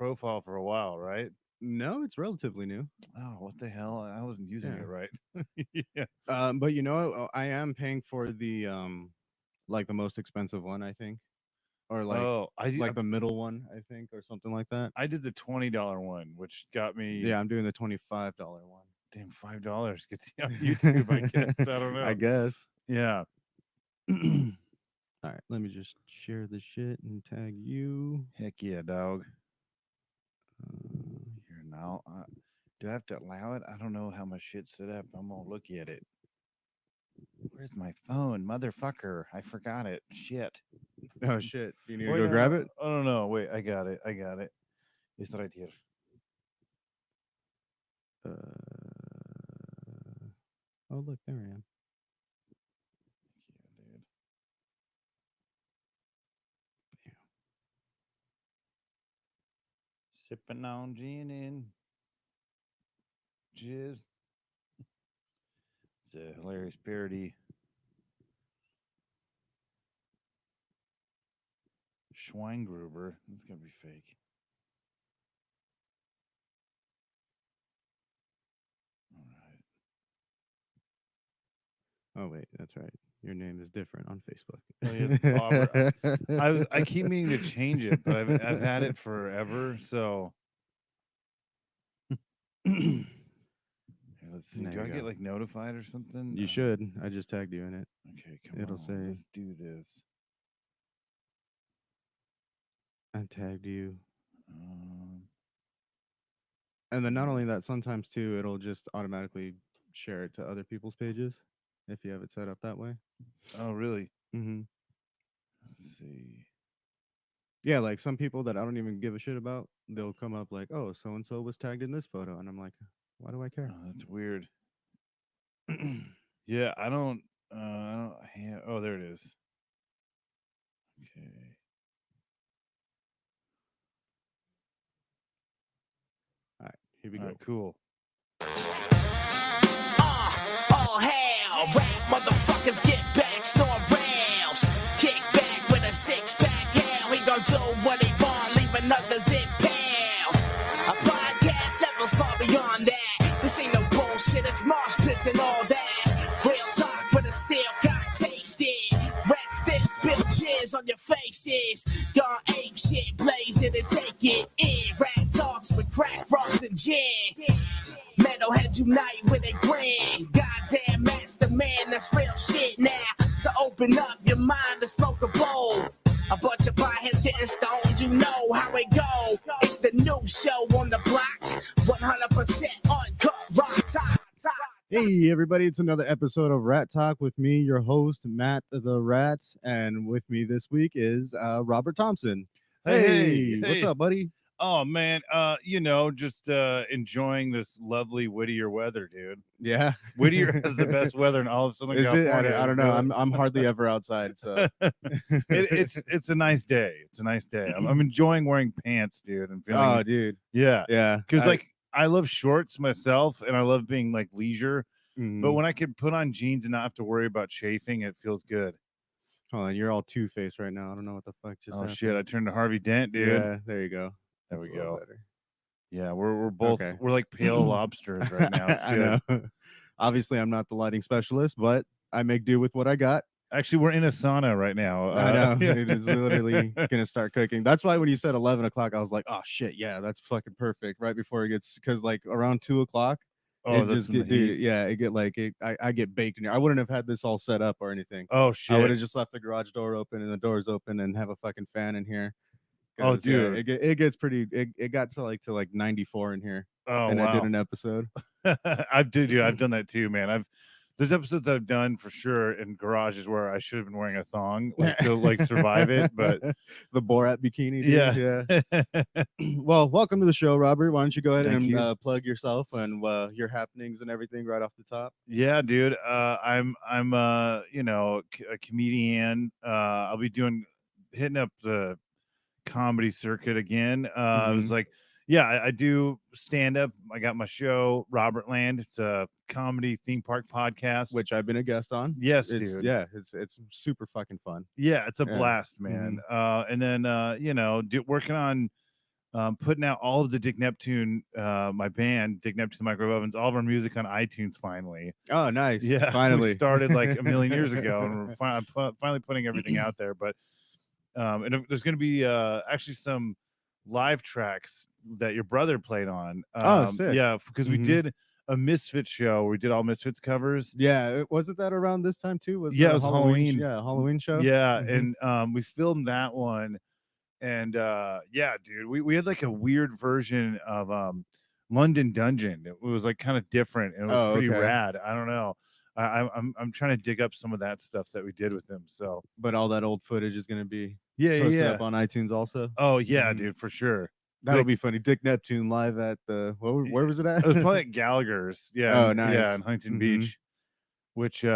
profile for a while, right? No, it's relatively new. Oh, what the hell? I wasn't using Yeah. it right. Yeah. But I am paying for the like the most expensive one, I think, or Oh, like the middle one, I think, or something like that. I did the $20 one, which got me Yeah, I'm doing the $25 damn $5 gets you on YouTube. I one. guess I don't I know. guess. Yeah. All right, let me just share the shit and tag you. Heck yeah, dog. Uh, Here now. Do I have to allow it? I don't know how my shit's set up. I'm gonna look at it. Where's my phone, motherfucker? I forgot it. Shit. oh shit! Do you need to Wait, go grab it? I don't know. Wait, I got it. I got it. It's right here. Uh, oh look, there I am. Yeah, dude. Sipping on gin and jizz. It's a hilarious parody. Schweingruber. That's gonna be fake. All right. Oh wait, that's right. Your name is different on Facebook. Oh yeah, it's Bobber. I keep meaning to change it, but I've had it forever. So Here here, let's see. Do you I get go. like notified or something? You should. I just tagged you in it. Okay, come It'll on. say Let's do this. I tagged you. Um, And then not only that, sometimes too, it'll just automatically share it to other people's pages if you have it set up that way. oh really? Mm-hmm. Let's see. Yeah, like some people that I don't even give a shit about, they'll come up like, "Oh, so and so was tagged in this photo," and I'm like, "Why do I care?" Oh, that's weird. Yeah, I don't. Oh, there it is. Okay. All right, here we All right. go. Cool. All hell, rap motherfuckers get back, snore rails. Kick back with a six pack, hell, he gon' do what he want, leaving others impaled. A podcast levels far beyond that. This ain't no bullshit, it's marsh pits and all that. Real talk for the steel got tasted. Rat sticks, spill jizz on your faces. Gone ape shit, blaze it and take it in. Rap talks with crack rocks and gin. Metalheads unite with a grin. Goddamn master man, that's real shit now. So open up your mind to smoke a bowl. A bunch of pieheads getting stoned, you know how it go. It's the new show on the block. 100% uncut rock top. Hey, everybody, it's another episode of Rat Talk with me, your host, Matt the Rat. And with me this week is Robert Thompson. Hey, What's hey. up, buddy? Oh man, just enjoying this lovely Whittier weather, dude. Yeah. Whittier has the best weather in all of Southern Is it? California. I don't know. I'm hardly ever outside, so It's a nice day. It's a nice day. I'm enjoying wearing pants, dude. I'm feeling oh, dude. yeah, Yeah. because like I love shorts myself, and I love being like leisure. But when I can put on jeans and not have to worry about chafing, it feels good. Hold on, you're all two-faced right now. I don't know what the fuck just Oh happened. shit! I turned to Harvey Dent, dude. Yeah, there you go. There That's we a little go. better. Yeah, we're both Okay. we're like pale lobsters right now. It's I good. know. Obviously, I'm not the lighting specialist, but I make do with what I got. Actually, we're in a sauna right now. I know. Yeah. It is literally gonna start cooking. That's why when you said 11 o'clock, I was like, "Oh shit, yeah, that's fucking perfect." Right before it gets, because like around 2 o'clock, Oh, it that's just in the get, dude. heat. Yeah, it get like it. I get baked in here. I wouldn't have had this all set up or anything. Oh I shit. would have just left the garage door open and the doors open and have a fucking fan in here. Oh, 'Cause, yeah, dude. it gets pretty. It got to like 94 in here, Oh and I did wow. an episode. I've done that too, man. There's episodes I've done for sure in garages where I should have been wearing a thong like to like survive it, but the Borat bikini. Dude. yeah. Well, welcome to the show, Robert. Why don't you go ahead Thank and you. plug yourself and your happenings and everything right off the top? Yeah, dude. I'm a comedian. I'll be hitting up the comedy circuit again. I was like, yeah, I do stand up. I got my show, Robert Land. It's a comedy theme park podcast, Which I've been a guest on. yes, dude. Yeah, it's super fucking fun. Yeah, it's a Yeah. blast, man. And then working on putting out all of the Dick Neptune, my band, Dick Neptune Microwave Ovens, all of our music on iTunes finally. Oh, nice. Yeah, Finally. we started like a million years ago, and we're finally putting everything out there. But and there's going to be actually some live tracks that your brother played on. Oh, sick. Yeah, because we did a Misfits show where we did all Misfits covers. Yeah, wasn't that around this time too? Yeah, it was Halloween. Yeah, Halloween show. Yeah, and we filmed that one. And yeah, dude, we had like a weird version of London Dungeon. It was like kind of different, and it was pretty rad. I don't know. I'm trying to dig up some of that stuff that we did with him. So, but all that old footage is going to be posted up on iTunes also. Oh yeah, dude, for sure. That'll be funny. Dick Neptune live at the where was it at? It was probably at Gallagher's. Yeah. Oh, nice. Yeah, in Huntington Beach. Which you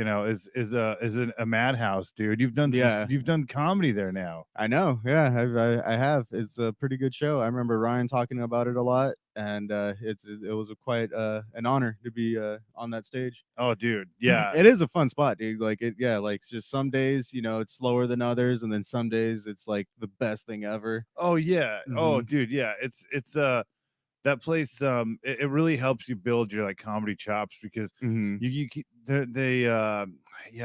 know is a madhouse, dude. You've done comedy there now. I know, yeah, I have. It's a pretty good show. I remember Ryan talking about it a lot, and it was quite an honor to be on that stage. Oh, dude, yeah, it is a fun spot, dude. Like like just some days, you know, it's slower than others, and then some days it's like the best thing ever. Oh yeah, oh dude, yeah, it's that place, it really helps you build your like comedy chops because you yeah,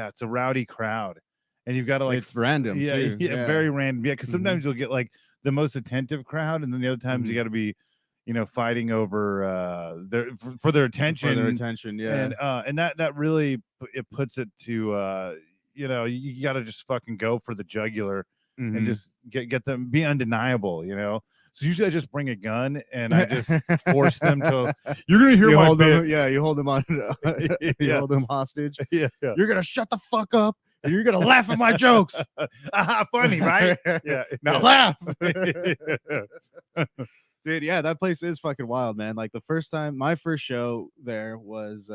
it's a rowdy crowd, and you've got to like it's random, too. Yeah, very random. Yeah, because sometimes you'll get like the most attentive crowd, and then the other times you got to be, you know, fighting over for their attention. For their attention, yeah. And that really it puts it to you know, you got to just fucking go for the jugular and just get them, be undeniable, you know. So usually I just bring a gun and I just force them to. You're gonna hear my bit. You hold them on. You hold them hostage. Yeah, you're gonna shut the fuck up and you're gonna laugh at my jokes. Funny, right? Yeah. Now laugh. Dude, yeah, that place is fucking wild, man. Like my first show there was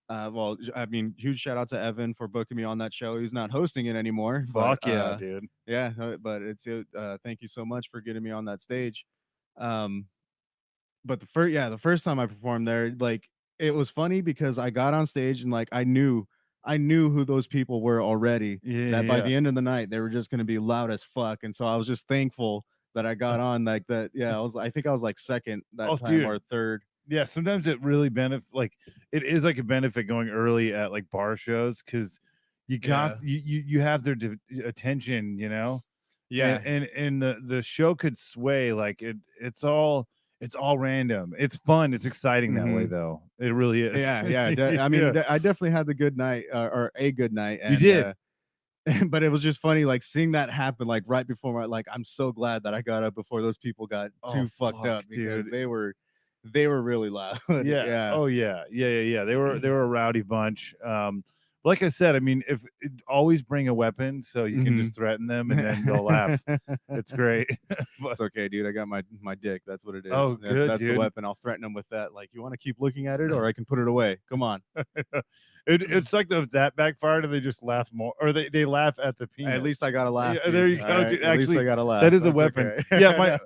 well, I mean, huge shout out to Evan for booking me on that show. He's not hosting it anymore. Fuck yeah, dude. Yeah, but it's thank you so much for getting me on that stage. But the first time I performed there, like it was funny because I got on stage and like I knew who those people were already. That by the end of the night they were just gonna be loud as fuck, and so I was just thankful that I got on like that. Yeah, I think I was like second that time, dude. Or third. Yeah, sometimes it really it is like a benefit going early at like bar shows because you got you have their attention, you know. Yeah, and the show could sway like it's all random. It's fun. It's exciting that way though. It really is. Yeah. I mean, I definitely had the good night or a good night. And, you did. But it was just funny, like seeing that happen, like right before I'm so glad that I got up before those people got too fucked up because they were really loud. Yeah. Oh yeah. They were a rowdy bunch. Like I said, I mean, always bring a weapon so you can just threaten them and then they'll laugh. It's great. It's okay, dude. I got my dick. That's what it is. Oh, good. That's dude. The weapon. I'll threaten them with that. Like, you want to keep looking at it, or I can put it away. Come on. It's like that backfired and they just laugh more, or they laugh at the penis. At least I got to laugh. Yeah, there you go. Right? Dude. At least I got to laugh. That is a weapon. Okay. Yeah,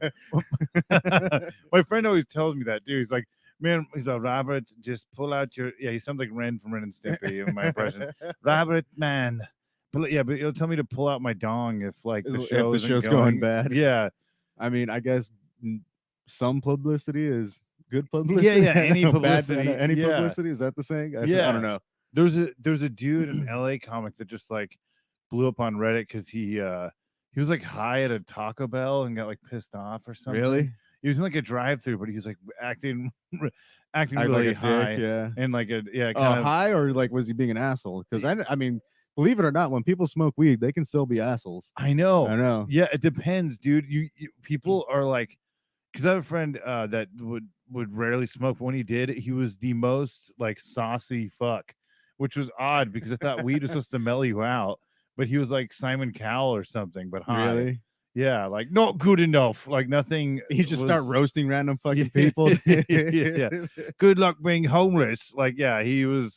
my friend always tells me that, dude. He's like, man, he's like, Robert, just pull out your. Yeah, he sounds like Ren from Ren and Stimpy in my impression. Robert, man, but he'll tell me to pull out my dong if like the show's going bad. Yeah, I mean, I guess some publicity is good publicity. Yeah, any publicity. Publicity, is that the saying? I don't know. There's a dude, an LA comic that just like blew up on Reddit because he was like high at a Taco Bell and got like pissed off or something. Really? He was in like a drive-through, but he was like acting really like high, dick, yeah, and like high, or like was he being an asshole? Because I mean, believe it or not, when people smoke weed, they can still be assholes. I know. Yeah, it depends, dude. You people are like, because I have a friend that would rarely smoke. But when he did, he was the most like saucy fuck, which was odd because I thought weed was supposed to mellow you out, but he was like Simon Cowell or something, but high. Really? Yeah, like not good enough. Like nothing. He just start roasting random fucking people. Yeah. Good luck being homeless. Like, yeah, you'd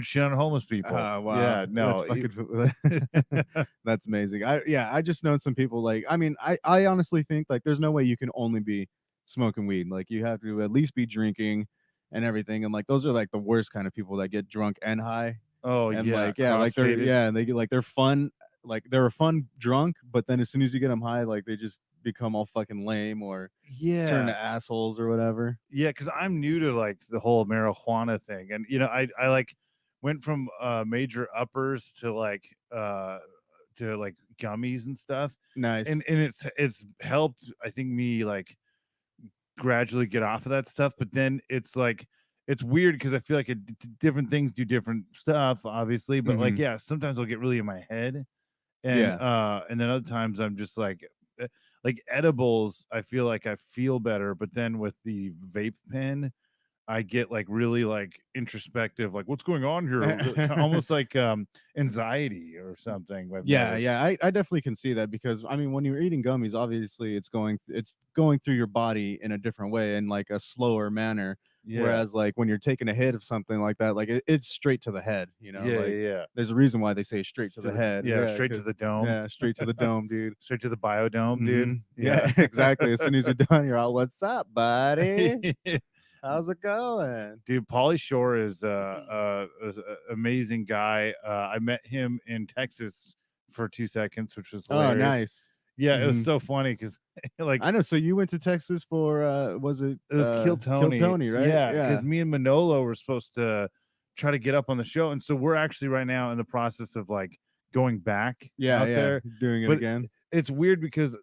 shit on homeless people. Wow. Yeah, no. That's amazing. I just known some people like, I mean, I honestly think like there's no way you can only be smoking weed. Like you have to at least be drinking and everything. And like those are like the worst kind of people that get drunk and high. Oh, and yeah. Like, yeah, like and they get like they're fun. Like they're a fun drunk, but then as soon as you get them high, like they just become all fucking lame or turn to Yeah. assholes or whatever. Yeah, because I'm new to like the whole marijuana thing. And I like went from major uppers to like gummies and stuff. Nice. And it's helped, I think, me like gradually get off of that stuff. But then it's like it's weird because I feel like different things do different stuff, obviously. But like, Mhm. yeah, sometimes I'll get really in my head, Yeah. and then other times I'm just like edibles, I feel like I feel better, but then with the vape pen, I get like really like introspective, like what's going on here? Almost like anxiety or something. I've Yeah, noticed. yeah, I definitely can see that because I mean, when you're eating gummies, obviously it's going through your body in a different way in like a slower manner. Yeah. Whereas like when you're taking a hit of something like that, like it's straight to the head, you know, Yeah, like yeah, yeah. there's a reason why they say straight to the head. Yeah, Yeah, straight to because the dome. yeah, straight to the dome, dude. Straight to the biodome, Hmm. dude. Yeah, Yeah. exactly. As soon as you're done, you're all, "What's up, buddy? How's it going?" Dude, Pauly Shore is is a amazing guy. I met him in Texas for 2 seconds, which was Oh, hilarious. nice. Yeah, it was Hmm. so funny because like I know. So you went to Texas for was it it was Kill Kill Tony. Tony, right? Yeah, Yeah. because me and Manolo were supposed to try to get up on the show, and so we're actually right now in the process of like going back Yeah, out yeah. there. Doing it But again. it's weird because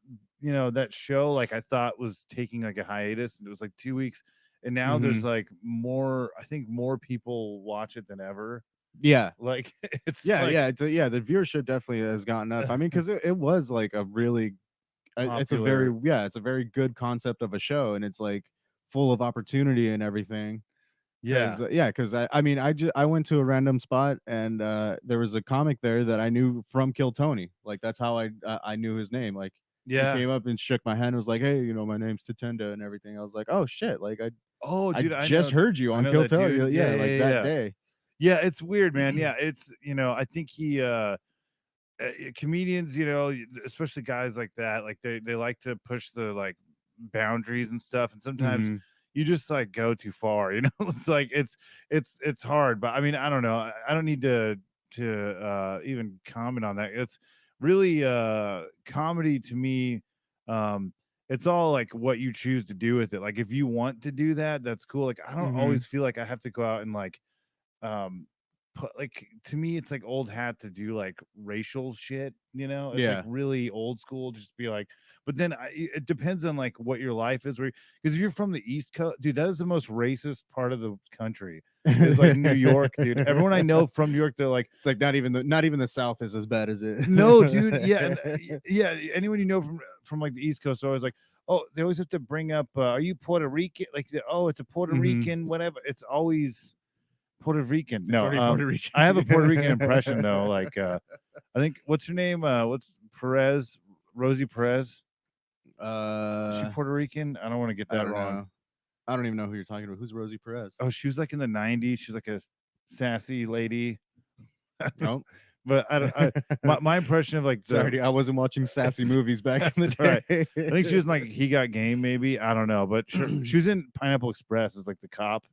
that show, like, I thought was taking like a hiatus, and it was like 2 weeks, and now there's Mhm. like more. I think more people watch it than ever. Yeah. Like it's Yeah, like yeah, yeah, the viewership definitely has gotten up. I mean, because it was like a really it's a popular. very it's a very good concept of a show, and it's like full of opportunity and everything. Yeah, Because I mean, I went to a random spot and there was a comic there that I knew from Kill Tony. Like that's how I knew his name. Like he yeah. came up and shook my hand and was like, "Hey, my name's Tatenda," and everything. I was like, "Oh shit!" Like Oh, I dude, just heard you I on know Kill that dude. Tony. Yeah, Yeah, yeah, like yeah, that yeah. day. Yeah, it's weird, man. Yeah, it's I think he comedians, especially guys like that, like they like to push the like boundaries and stuff, and sometimes Mhm. you just like go too far. It's like it's hard, but I mean, I don't know. I don't need to even comment on that. It's really comedy to me. Um, it's all like what you choose to do with it. Like if you want to do that, that's cool. Like I don't Mhm. always feel like I have to go out and like um like to me it's like old hat to do like racial shit. It's like Yeah. really old school, just be like, but then it depends on like what your life is, because if you're from the East Coast, dude, that is the most racist part of the country, is like New York, dude. Everyone I know from New York, they're like, It's like not even the South is as bad as it. no, dude. Yeah, and yeah, anyone from like the East Coast are always like, oh, they always have to bring up, are you Puerto Rican, like oh, it's a Puerto Mhm. Rican, whatever. It's always Puerto Rican. It's No, already Puerto Rican. I have a Puerto Rican impression though. Like, I think what's her name? What's Perez? Rosie Perez? Is she Puerto Rican? I don't want to get I that don't wrong. know. I don't even know who you're talking about. Who's Rosie Perez? Oh, she was like in the '90s. She's like a sassy lady. No. But I don't. My impression of like Sorry, I wasn't watching sassy movies back in the That's all right. day. I think she was in, like He Got Game, maybe. I don't know, but she was in Pineapple Express as like the cop,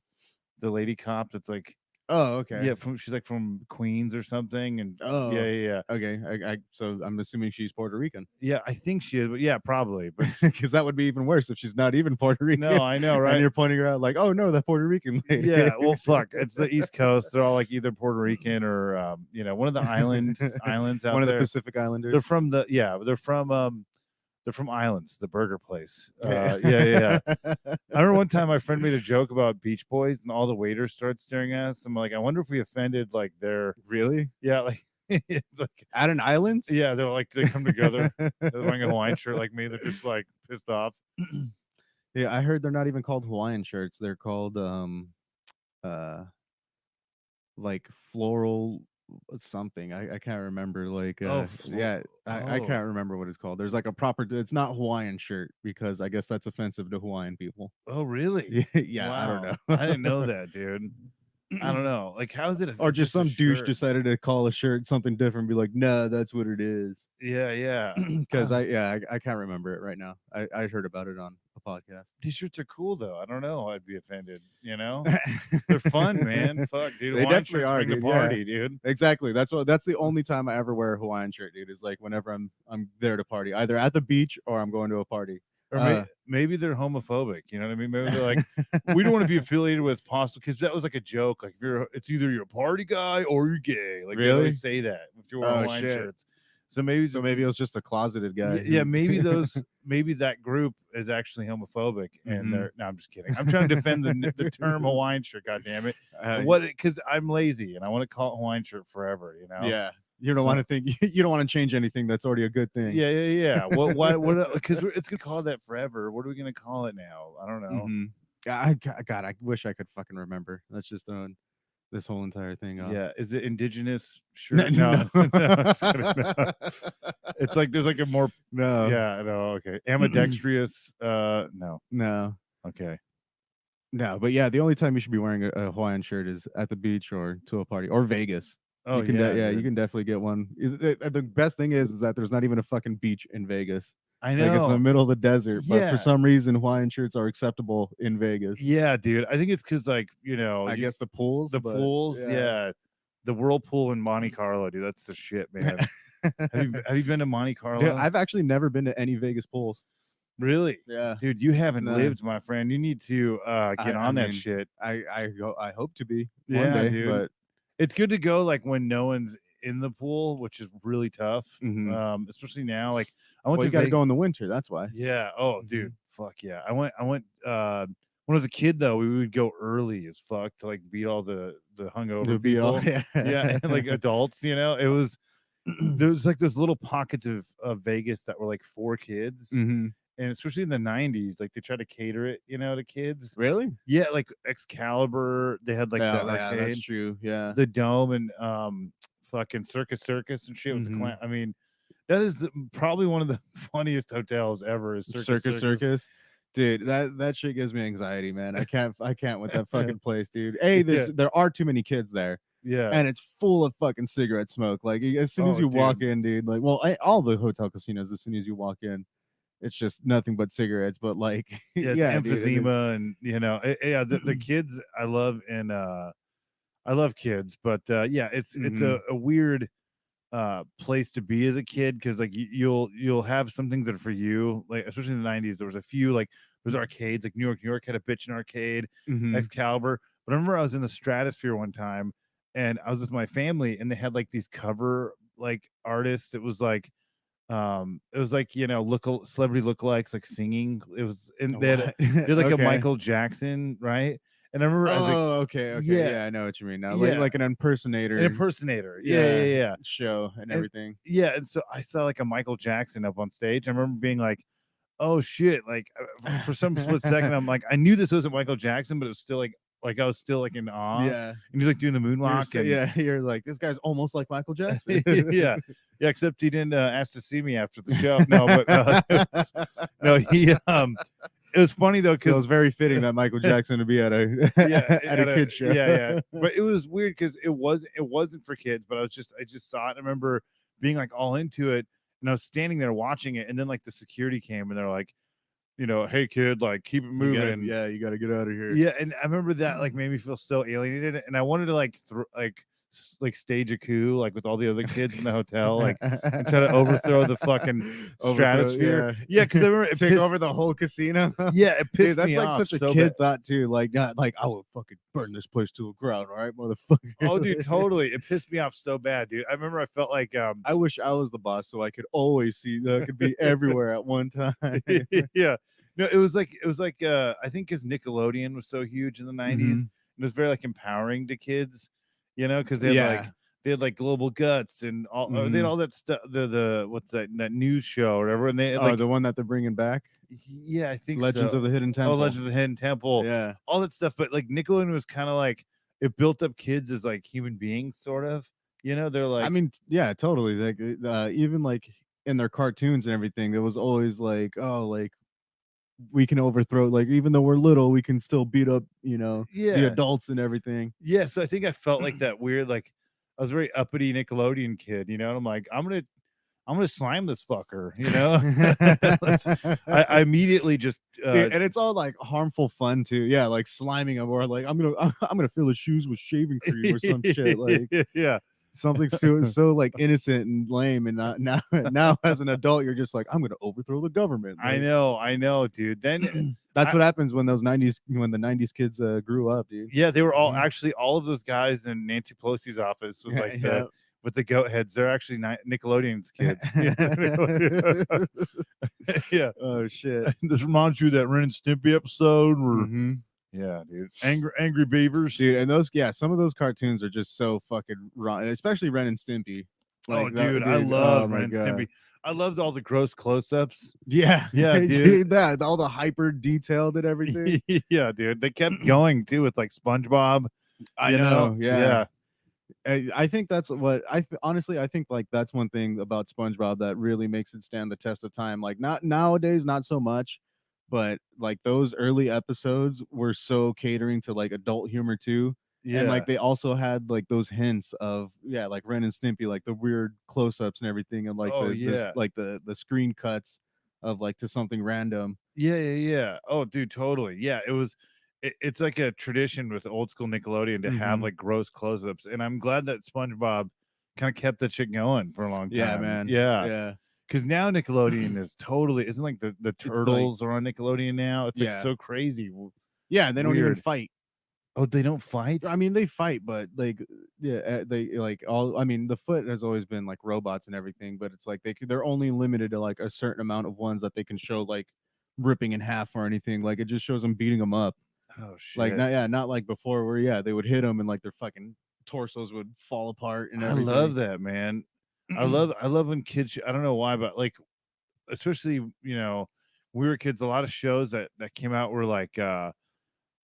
the lady cop. That's like, Oh, okay. yeah, she's like from Queens or something, and Oh, yeah. okay. So I'm assuming she's Puerto Rican. Yeah, I think she is, but yeah, probably. But Because that would be even worse if she's not even Puerto Rican. no, I know, And right? you're pointing her out like, oh no, that Puerto Rican lady. Yeah, well, fuck. It's the East Coast. They're all like either Puerto Rican or one of the islands out One of the there. Pacific Islanders. They're from they're from Islands, the burger place. Yeah. I remember one time my friend made a joke about Beach Boys, and all the waiters started staring at us. I'm like, I wonder if we offended like their Really? yeah, like like At an island? yeah, they're like they come together. They're wearing a Hawaiian shirt like me. They're just like pissed off. Yeah, I heard they're not even called Hawaiian shirts. They're called uh like floral something. I can't remember. Like I oh. can't remember what it's called. There's like a proper it's not Hawaiian shirt because I guess that's offensive to Hawaiian people. Oh, really? Yeah, I don't Wow. know. I didn't know that, dude. I don't know. Like, how is it? Or It's just just a some douche shirt. decided to call a shirt something different, be like, nah, that's what it is. Yeah. Because I can't remember it right now. I heard about it on a a podcast. These shirts are cool though. I don't know. I'd be offended. You know, they're fun, man. Fuck, dude. They Hawaiian definitely shirts are, bring the dude, party, dude. Exactly. That's the only time I ever wear a Hawaiian shirt, dude. Is like whenever I'm there to party, either at the beach or I'm going to a party. Or maybe they're homophobic. You know what I mean? Maybe they're like, we don't want to be affiliated with possible, because that was like a joke. Like, it's either you're a party guy or you're gay. Like, they Really? always say that if you're wearing Hawaiian shit. shirts. So maybe it was just a closeted guy. Yeah, maybe maybe that group is actually homophobic, and they're. No, I'm just kidding. I'm trying to defend the term Hawaiian shirt. God damn it! Because I'm lazy and I want to call it Hawaiian shirt forever. You know? Yeah. You don't want to think. You don't want to change anything that's already a good thing. Yeah. What? Because it's gonna call that forever. What are we gonna call it now? I don't know. God, I wish I could fucking remember. Let's just throw this whole entire thing off. Yeah, is it indigenous shirt? No. It's like there's like a more Yeah, no, okay. Ambidextrous, no. Okay. No, but yeah, the only time you should be wearing a Hawaiian shirt is at the beach or to a party or Vegas. Oh, you can yeah, you can definitely get one. The best thing is that there's not even a fucking beach in Vegas. I know. Like, it's in the middle of the desert, but Yeah. for some reason Hawaiian shirts are acceptable in Vegas. Yeah, dude. I think it's because, like, you know, I guess the pools. Yeah. The whirlpool in Monte Carlo, dude. That's the shit, man. have you been to Monte Carlo? Dude, I've actually never been to any Vegas pools. Really? Yeah. Dude, you haven't No. lived, my friend. You need to get on that shit. I hope to be Yeah, one day, dude. but It's good to go like when no one's in the pool, which is really tough. Especially now. Like, I went you to got to go in the winter. That's why. Yeah. Oh, dude. Fuck yeah. I went when I was a kid though, we would go early as fuck to like beat all the hungover people. Yeah, and like adults, you know. It was there was like those little pockets of Vegas that were like for kids. And especially in the 90s, like they try to cater it, you know, to kids. Really? Yeah, like Excalibur, they had like that yeah, arcade, that's true. Yeah. the Dome, and fucking Circus and shit with the clan. I mean, that is probably one of the funniest hotels ever. Is Circus. Dude, that shit gives me anxiety, man. I can't with that fucking place, dude. Hey, there are too many kids there. Yeah, and it's full of fucking cigarette smoke. Like, as soon as you walk in, dude, like, well, all the hotel casinos, as soon as you walk in, it's just nothing but cigarettes. But like, it's emphysema, and you know, the kids I love, and I love kids, but yeah, it's a weird place to be as a kid, because like you'll have some things that are for you, like especially in the 90s. There was a few, like there's arcades, like New York had a bitchin' arcade, Excalibur. But I remember I was in the Stratosphere one time, and I was with my family, and they had like these cover like artists. It was like you know, celebrity lookalikes, like singing. It was, and they had like a Michael Jackson, right? And I remember I was like, okay, yeah, I know what you mean now. Like an impersonator, yeah, show and everything. Yeah, and so I saw like a Michael Jackson up on stage. I remember being like, oh shit, like for some split second, I'm like, I knew this wasn't Michael Jackson, but it was still like I was still like in awe. Yeah, and he's like doing the moonwalk. You're like, this guy's almost like Michael Jackson. yeah, except he didn't ask to see me after the show. No, but he it was funny though, because it was very fitting that Michael Jackson to be at a at a kid show. Yeah. But it was weird because it wasn't for kids, but I just saw it. I remember being like all into it, and I was standing there watching it, and then like the security came, and they're like, you know, hey kid, like keep it moving. You got to get out of here. Yeah, and I remember that like made me feel so alienated, and I wanted to like stage a coup like with all the other kids in the hotel, like and try to overthrow the fucking Stratosphere. Yeah, because I remember take over the whole casino. Yeah, it pissed me off. That's like such a kid thought too. Like, not like, I will fucking burn this place to the ground, all right, motherfucker. Oh, dude, totally. It pissed me off so bad, dude. I remember I felt like I wish I was the boss so I could always see that I could be everywhere at one time. Yeah. No, it was like I think because Nickelodeon was so huge in the 90s, it was very like empowering to kids. You know, because they had like Global Guts and all they had all that stuff. The what's that news show or whatever, and they the one that they're bringing back. Yeah, I think Legends of the Hidden Temple. Oh, Legends of the Hidden Temple. Yeah, all that stuff. But like Nickelodeon was kind of like it built up kids as like human beings, sort of. You know, they're like, I mean, yeah, totally. Like even like in their cartoons and everything, there was always like, oh, like, we can overthrow, like, even though we're little, we can still beat up, you know, the adults and everything. Yeah, so I think I felt like that weird, like I was a very uppity Nickelodeon kid, you know, and I'm like, I'm I'm gonna slime this fucker, you know. I immediately just Dude, and it's all like harmful fun too. Yeah, like sliming him, or like I'm gonna fill his shoes with shaving cream or some shit. Like yeah. something so like innocent and lame, and not now as an adult you're just like, I'm gonna overthrow the government. Like, I know, dude. Then that's what happens when the 90s kids grew up, dude. yeah, they were all actually all of those guys in Nancy Pelosi's office with like with the goat heads. They're actually Nickelodeon's kids. Yeah. Oh shit. This reminds you of that Ren and Stimpy episode where yeah, dude. Angry beavers. Dude, and some of those cartoons are just so fucking wrong, especially Ren and Stimpy. Like, dude, I love Ren and Stimpy. I loved all the gross close-ups. Yeah, dude. That all the hyper detailed and everything. Yeah, dude. They kept going too with like SpongeBob. I know. Yeah. I think that's what honestly, I think like that's one thing about SpongeBob that really makes it stand the test of time. Like not nowadays, not so much, but like those early episodes were so catering to like adult humor too. Yeah. And like they also had like those hints of like Ren and Stimpy, like the weird close-ups and everything, and like the screen cuts of like to something random. Yeah. Oh, dude, totally. Yeah, it's like a tradition with old school Nickelodeon to have like gross close-ups, and I'm glad that SpongeBob kind of kept that shit going for a long time. Yeah, man. Yeah. Because now Nickelodeon is totally isn't like the Turtles are on Nickelodeon now. It's like so crazy. Yeah, and they don't even fight. Oh, they don't fight? I mean, they fight, but like, they like all. I mean, the foot has always been like robots and everything, but it's like they're only limited to like a certain amount of ones that they can show like ripping in half or anything. Like it just shows them beating them up. Oh shit! Like not like before where they would hit them and like their fucking torsos would fall apart and everything. I love that, man. I love when kids. I don't know why, but like, especially we were kids. A lot of shows that came out were like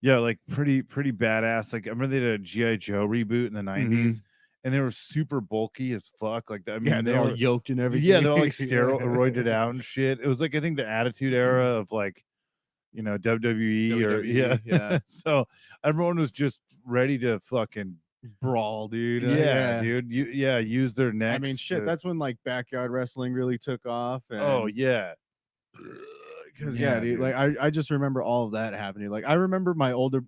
like pretty badass. Like I remember they did a G.I. Joe reboot in the 90s, and they were super bulky as fuck. Like I mean, they're all yoked and everything. Yeah, they're all like steroided out and shit. It was like I think the Attitude Era of like WWE or yeah. So everyone was just ready to fucking brawl, dude. Dude. Use their necks. I mean, shit. That's when like backyard wrestling really took off. And... Oh yeah. Because dude, like I just remember all of that happening. Like I remember my older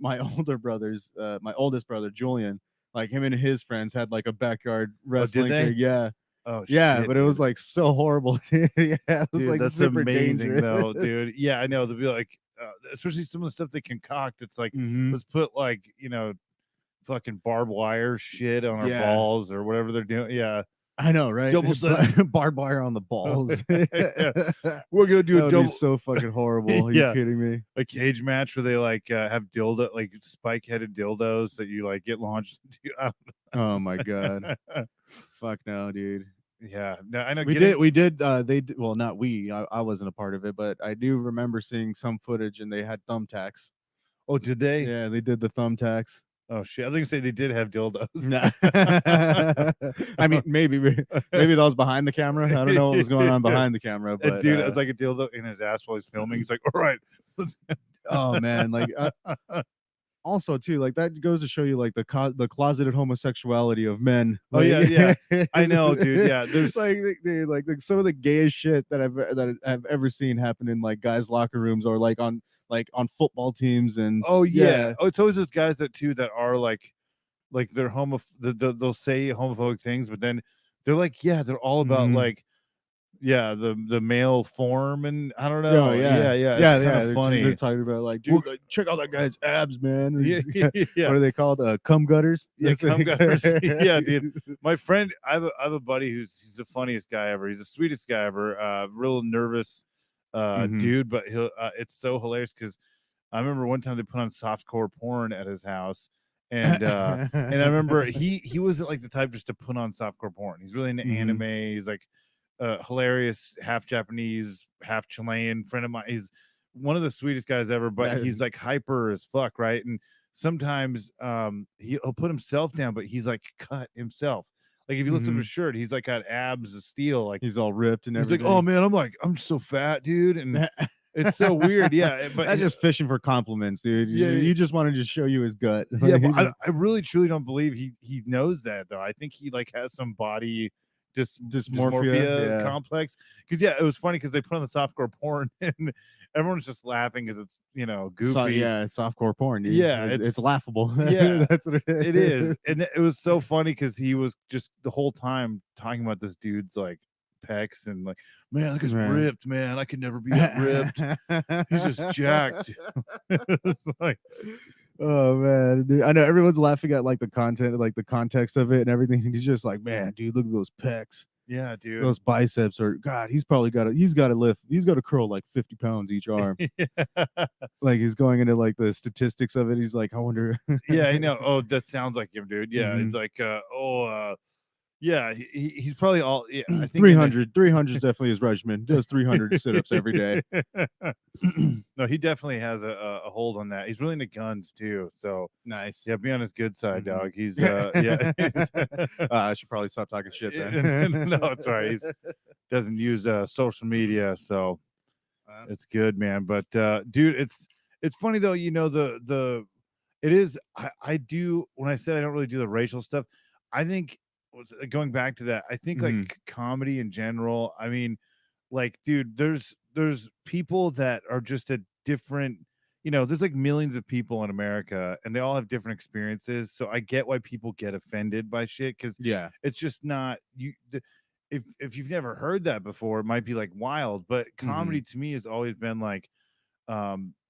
brothers, my oldest brother Julian, like him and his friends had like a backyard wrestling thing. Yeah. Oh yeah, shit, but it was like so horrible. It was dude, like that's super amazing dangerous. though, dude. Yeah, I know. They'll be like, especially some of the stuff they concoct. It's like let's put like fucking barbed wire shit on our balls or whatever they're doing. Yeah. I know, right? Double barbed wire on the balls. We're gonna do a double. So fucking horrible. Are you kidding me? A cage match where they like have dildo, like spike-headed dildos that you like get launched into. Oh my god! Fuck no, dude. Yeah, no, I know. We did. They did, well, not we. I wasn't a part of it, but I do remember seeing some footage, and they had thumbtacks. Oh, did they? Yeah, they did the thumbtacks. Oh shit! I think you say they did have dildos. Nah. I mean, maybe that was behind the camera. I don't know what was going on behind the camera, but dude, it's like a dildo in his ass while he's filming. He's like, "All right, oh man!" Like, also too, like that goes to show you like the closeted homosexuality of men. Oh like, yeah, I know, dude. Yeah, there's like some of the gayest shit that I've ever seen happen in like guys' locker rooms or like on football teams. And oh it's always those guys that are like they're they'll say homophobic things, but then they're like they're all about like the male form, and I don't know. It's funny. They're talking about like, dude, like, check out that guy's abs, man. Yeah. What are they called? Cum gutters. Yeah, cum gutters. Yeah, dude. My friend, I have a buddy he's the funniest guy ever. He's the sweetest guy ever. Real nervous dude, but it's so hilarious because I remember one time they put on softcore porn at his house, and and I remember he wasn't like the type just to put on softcore porn. He's really into anime. He's like hilarious, half Japanese, half Chilean friend of mine. He's one of the sweetest guys ever, but he's like hyper as fuck, right? And sometimes he'll put himself down, but he's like cut himself. Like if you listen to his shirt, he's like got abs of steel, like he's all ripped and everything. He's like, oh man, I'm so fat, dude, and it's so weird. Yeah, but that's just fishing for compliments, dude. You just wanted to show you his gut. Yeah, but I really truly don't believe he knows that though. I think he like has some body dysmorphia complex. Because yeah, it was funny because they put on the softcore porn and everyone's just laughing because it's goofy. So, yeah, it's softcore porn, dude. Yeah, it's laughable. Yeah, that's what it is. It is, and it was so funny because he was just the whole time talking about this dude's like pecs and like, man, that guy's ripped, man. I could never be that ripped. He's just jacked. It's like, oh man, dude, I know everyone's laughing at like the content, like the context of it and everything. And he's just like, man, dude, look at those pecs. Yeah, dude. Those biceps are God. He's got to lift. He's got to curl like 50 pounds each arm. Yeah. Like he's going into like the statistics of it. He's like, I wonder. Yeah, I know. Oh, that sounds like him, dude. Yeah, he's like, yeah, he's probably all. Yeah, I think 300 is definitely his regimen. Does 300 sit-ups every day. No, he definitely has a hold on that. He's really into guns too. So nice. Yeah, be on his good side, dog. He's yeah. I should probably stop talking shit then. No, it's all right. He doesn't use social media, so it's good, man. But dude, it's funny though. It is. I do when I said I don't really do the racial stuff. I think going back to that, I think like comedy in general. I mean, like, dude, there's people that are just a different. There's like millions of people in America, and they all have different experiences. So I get why people get offended by shit because it's just not you. If you've never heard that before, it might be like wild. But comedy to me has always been like,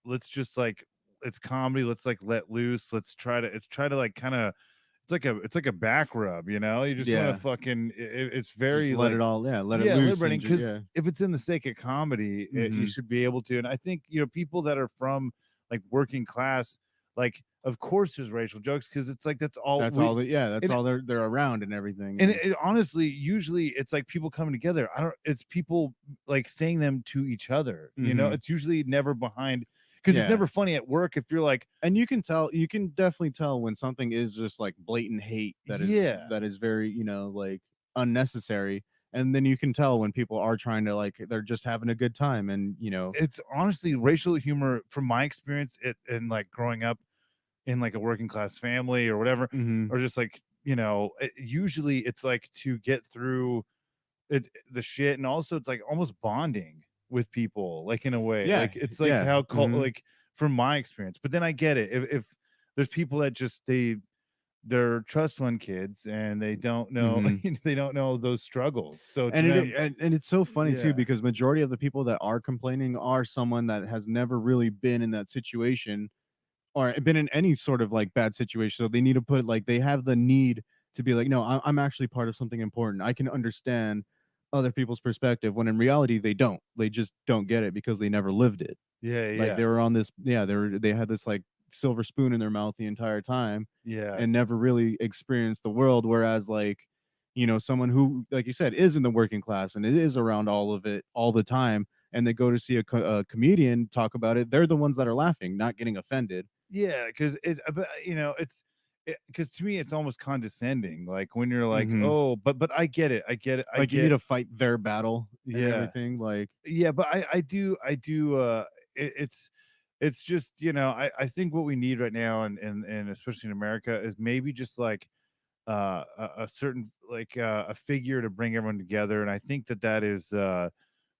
let's just like it's comedy. Let's like let loose. Let's try to like kind of. It's like a back rub, you just want to fucking. It's very just let it all, let it loose. Liberating because if it's in the sake of comedy, you should be able to. And I think people that are from like working class, like of course there's racial jokes because it's like that's all they're around and everything. And it honestly, usually it's like people coming together. It's people like saying them to each other. It's usually never behind. Because it's never funny at work if you're like, and you can definitely tell when something is just like blatant hate that is very like unnecessary, and then you can tell when people are trying to like they're just having a good time, and it's honestly racial humor from my experience and like growing up in like a working class family or whatever, or just like usually it's like to get through the shit, and also it's like almost bonding with people, like in a way, like it's like how like from my experience. But then I get it if there's people that just they're trust fund kids and they don't know they don't know those struggles. So and it's so funny too, because majority of the people that are complaining are someone that has never really been in that situation or been in any sort of like bad situation. So they need to put like they have the need to be like, no, I'm actually part of something important. I can understand other people's perspective, when in reality they just don't get it because they never lived it. Like they were on this they had this like silver spoon in their mouth the entire time and never really experienced the world, whereas like someone who, like you said, is in the working class and it is around all of it all the time, and they go to see a comedian talk about it, they're the ones that are laughing, not getting offended. Because it's because to me it's almost condescending, like when you're like, oh, but I get it, like you need to fight their battle and everything, like but I do it's just I think what we need right now and especially in America is maybe just like a certain like a figure to bring everyone together, and I think that is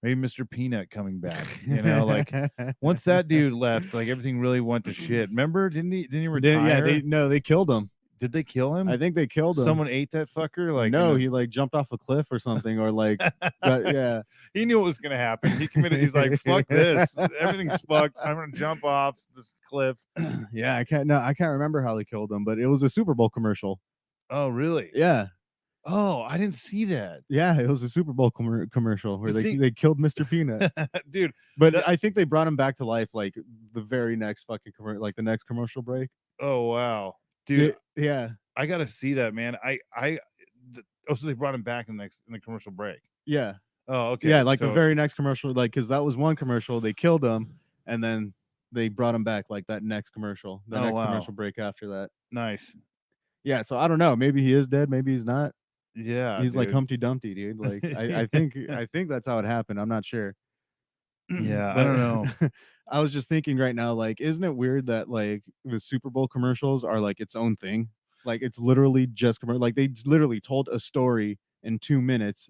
maybe Mr. Peanut coming back. Like once that dude left, like everything really went to shit. Remember, didn't he retire? They killed him. Did they kill him? I think they killed him. Someone ate that fucker. Like no, he like jumped off a cliff or something, or like he knew what was gonna happen. He committed. He's like, fuck this. Everything's fucked. I'm gonna jump off this cliff. I can't remember how they killed him, but it was a Super Bowl commercial. Oh, really? Yeah. Oh, I didn't see that. Yeah, it was a Super Bowl commercial where they killed Mr. Peanut. Dude. But I think they brought him back to life like the very next fucking like the next commercial break. Oh, wow. Dude. I gotta see that, man. So they brought him back in the commercial break. Yeah. Oh, okay. Yeah, like the very next commercial, like because that was one commercial, they killed him, and then they brought him back like that next commercial, commercial break after that. Nice. Yeah, so I don't know. Maybe he is dead. Maybe he's not. Yeah, he's like Humpty Dumpty, dude. Like I think that's how it happened. I'm not sure. Yeah, I don't know. I was just thinking right now, like, isn't it weird that like the Super Bowl commercials are like its own thing? Like it's literally just like they literally told a story in 2 minutes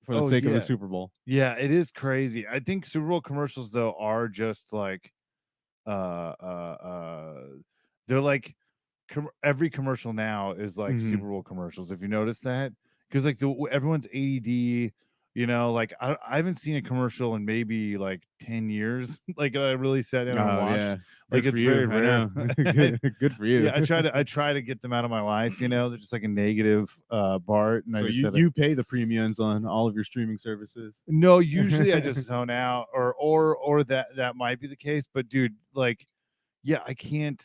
for the Oh, sake of yeah. the Super Bowl. Yeah, it is crazy. I think Super Bowl commercials though are just like uh uh uh they're like every commercial now is like Mhm. Super Bowl commercials. If you notice that, because like everyone's ADD, you know, like I haven't seen a commercial in maybe like 10 years. Like I really sat down and Oh, watched. yeah. Like Good it's for you. very I rare. know. Good for you. Yeah, I try to get them out of my life. You know, they're just like a negative Bart, and I So just you said you pay the premiums on all of your streaming services. no. Usually I just zone out, or that might be the case. But dude, like, yeah, I can't.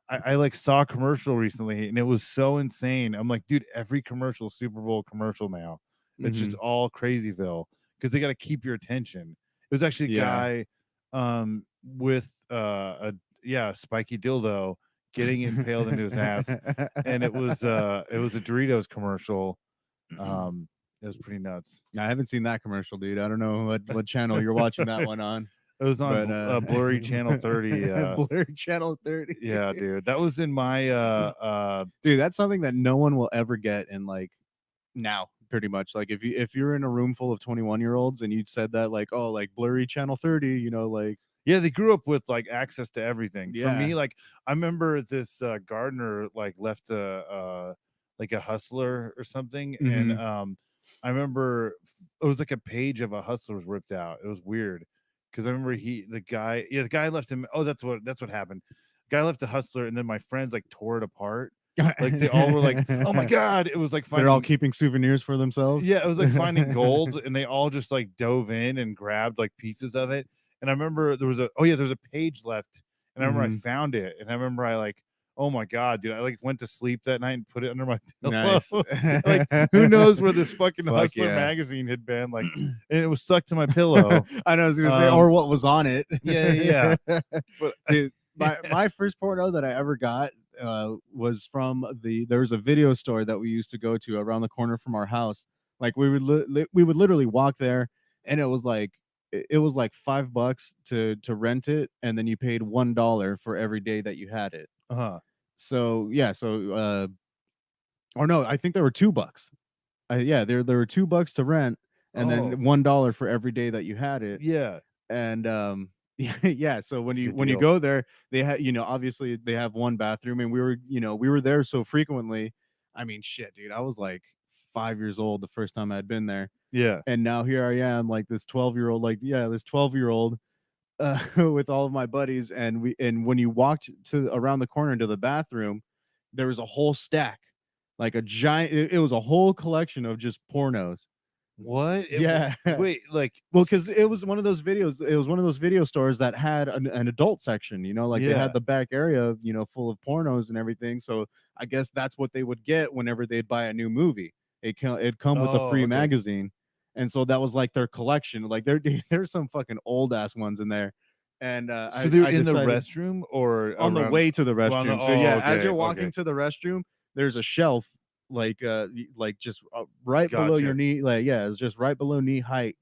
I like saw a commercial recently, and it was so insane. I'm like, dude, every commercial Super Bowl commercial now. It's just Mhm. all Crazyville because they got to keep your attention. It was actually a Yeah. guy, with a spiky dildo getting impaled into his ass, and it was a Doritos commercial. It was pretty nuts. I haven't seen that commercial, dude. I don't know what channel you're watching that one on, It was on but Blurry Channel 30. Blur Channel 30. Yeah, dude, that was in my Dude, that's something that no one will ever get in like now, pretty much. Like if you're in a room full of 21-year-olds and you said that like, oh, like Blurry Channel 30, you know, like yeah, they grew up with like access to everything. For yeah. me, like I remember this gardener like left like a Hustler or something, and Mhm. I remember it was like a page of a Hustler was ripped out. It was weird because I remember the guy left him. Oh, that's what happened. Guy left a Hustler, and then my friends like tore it apart. Like they all were like, "Oh my god!" It was like They're all finding keeping souvenirs for themselves. yeah, it was like finding gold, and they all just like dove in and grabbed like pieces of it. And I remember there was a page left, and I remember I Mhm. found it, and I remember I like, oh my god, dude, I like went to sleep that night and put it under my pillow. Nice. Like, who knows where this fucking Fuck Hustler yeah. magazine had been? Like, and it was stuck to my pillow. I know I was gonna say, Um, or what was on it. yeah. But Dude, my first porno that I ever got was from there was a video store that we used to go to around the corner from our house. Like we would literally walk there, and it was like $5 to rent it, and then you paid $1 for every day that you had it. So yeah, or no, I think there were $2. Yeah, there were $2 to rent, and Oh. then $1 for every day that you had it. Yeah. And yeah, so when It's a you good deal. go there, they had, obviously they have one bathroom, and we were there so frequently. I mean, shit, dude, I was like 5 years old the first time I'd been there, Yeah. and now here I am, like this 12-year-old, this 12-year-old with all of my buddies, and when you walked to around the corner into the bathroom, there was a whole stack, like a giant. It was a whole collection of just pornos. What? Yeah. Wait, like, Well, because it was one of those video stores that had an adult section, like they yeah. had the back area, full of pornos and everything. So I guess that's what they would get whenever they'd buy a new movie. It'd come with a Oh, free okay. magazine. And so that was like their collection. Like there's some fucking old ass ones in there. And So they were I in the decided restroom or on the around way to the around restroom. So yeah, as okay, you're walking okay. to the restroom, there's a shelf like just right below your Gotcha. knee. Like yeah, it's just right below knee height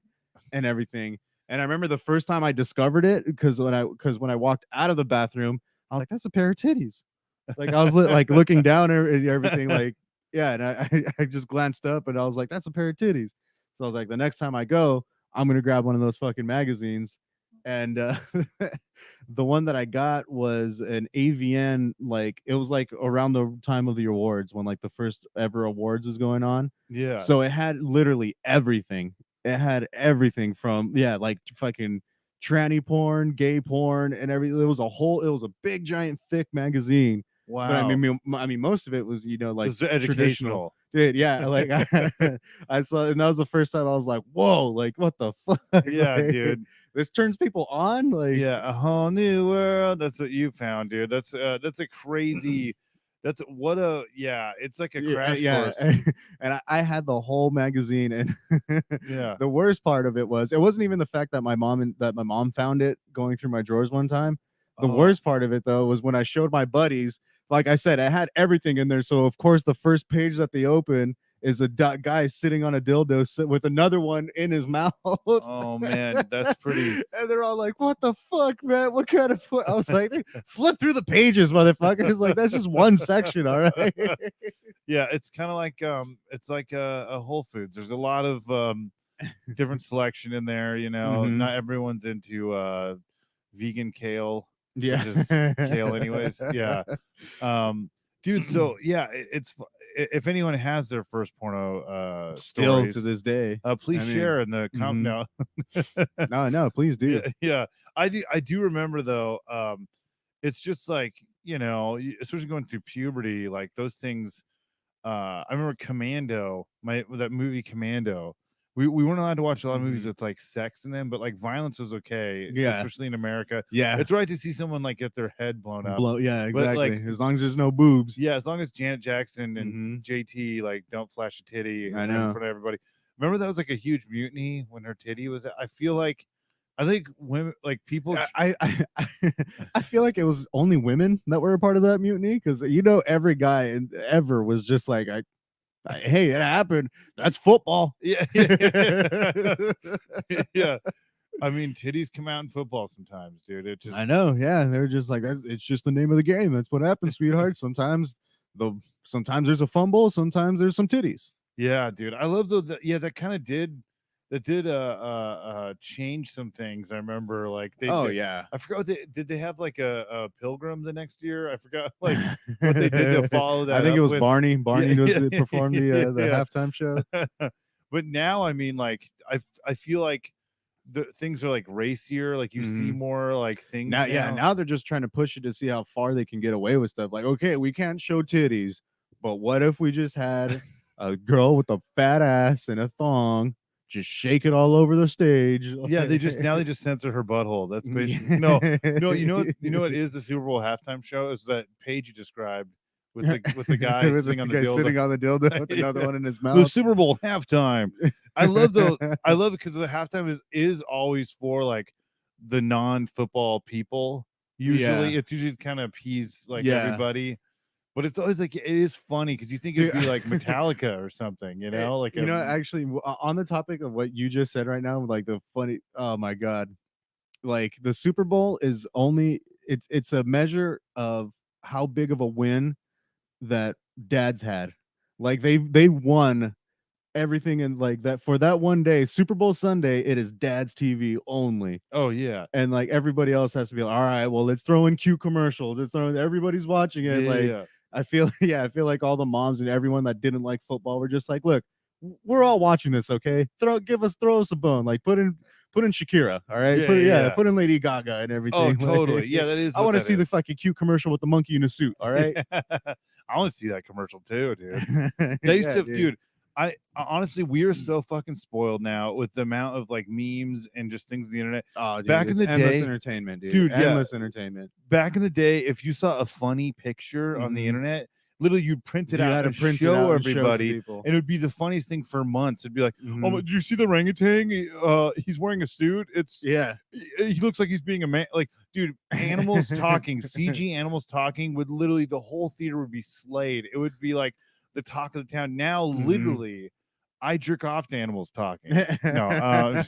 and everything. And I remember the first time I discovered it, because when I walked out of the bathroom, I was like, "That's a pair of titties." Like I was like looking down and everything, like yeah, and I just glanced up and I was like, "That's a pair of titties." So I was like, the next time I go, I'm gonna grab one of those fucking magazines. And the one that I got was an AVN. Like it was like around the time of the awards, when like the first ever awards was going on. Yeah. So it had literally everything. It had everything from like fucking tranny porn, gay porn, and everything. It was a big giant thick magazine. Wow. But I mean, most of it was like It's traditional. educational. Dude, yeah, like I saw, and that was the first time I was like, "Whoa, like what the fuck?" Yeah, Like, dude. this turns people on. Like, Yeah, a whole new world. That's what you found, dude. That's a crazy. It's like a crash course. And I had the whole magazine, and Yeah. the worst part of it wasn't even the fact that my mom found it going through my drawers one time. The Oh. worst part of it though was when I showed my buddies. Like I said, I had everything in there, so of course the first page that they open is a guy sitting on a dildo with another one in his mouth. Oh man, that's pretty. And they're all like, "What the fuck, man? What kind of?" I was like, "Flip through the pages, motherfuckers! Like that's just one section, all right." Yeah, it's kind of like it's like a Whole Foods. There's a lot of different selection in there. You know, Mhm. not everyone's into vegan kale. Yeah. Which is kale anyways. Yeah. Dude, so yeah, if anyone has their first porno Still stories, to this day. please I mean, share in the mhm. no. No, please do. Yeah. I do remember though, it's just like, you know, especially going through puberty, like those things. I remember Commando, that movie Commando. We weren't allowed to watch a lot of movies with like sex in them, but like violence was okay, Yeah. especially in America. Yeah. It's right to see someone like get their head blown up. Yeah, But, exactly. like, as long as there's no boobs. yeah, as long as Janet Jackson and Mhm. JT like don't flash a titty I in know. front of everybody. Remember that was like a huge mutiny when her titty was. I think women, like people. I feel like it was only women that were a part of that mutiny, because every guy ever was just like, hey, it happened. That's football. Yeah. Yeah. I mean, titties come out in football sometimes, dude. It just. I know. Yeah, they're just like, it's just the name of the game. That's what happens, sweetheart. Sometimes there's a fumble. Sometimes there's some titties. Yeah, dude. I love yeah, that kind of did change some things. I remember like Yeah. I forgot did they have like a pilgrim the next year? I forgot like what they did to follow that. I think up it was with. Barney. Barney Yeah, performed the yeah. halftime show. But now, I mean, like I feel like the things are like racier. Like you see Mhm. more like things Now, yeah, now they're just trying to push it to see how far they can get away with stuff. Like, okay, we can't show titties, but what if we just had a girl with a fat ass and a thong just shake it all over the stage? Yeah, they just censor her butthole. That's basically no. You know what is the Super Bowl halftime show? Is that page you described with the guy sitting on the dildo. Sitting on the dildo with another Yeah. one in his The mouth. Super Bowl halftime. I love it because the halftime is always for like the non-football people. Usually, Yeah. it's usually kind of appease like Yeah. everybody. But it's always like it is funny because you think it'd be like Metallica or something, you know? Like actually, on the topic of what you just said right now, like the funny, oh my god, like the Super Bowl is only it's a measure of how big of a win that dads had. Like they won everything, and like that for that one day, Super Bowl Sunday, it is dad's TV only. oh yeah. And like everybody else has to be like, all right, well, let's throw in cute commercials. Everybody's watching it. Yeah. I feel like all the moms and everyone that didn't like football were just like, look, we're all watching this, okay? Throw us a bone. Like put in Shakira, all right? Yeah. Put in Lady Gaga and everything. Oh, Like, totally. Yeah, that is. I want to see the fucking cute commercial with the monkey in a suit, all right? I want to see that commercial too, dude. They used to, dude. I honestly, we are so fucking spoiled now with the amount of like memes and just things on the internet. Oh, dude, back in the endless day, entertainment, dude. Dude, yeah. Endless entertainment. Back in the day, if you saw a funny picture on the internet, literally you'd print it out and show everybody, and it would be the funniest thing for months. It'd be like, oh, did you see the orangutan? He's wearing a suit. He looks like he's being a man. Like, dude, animals talking, CG animals talking would literally, the whole theater would be slayed. It would be like the talk of the town. Now, literally, I jerk off to animals talking. No, I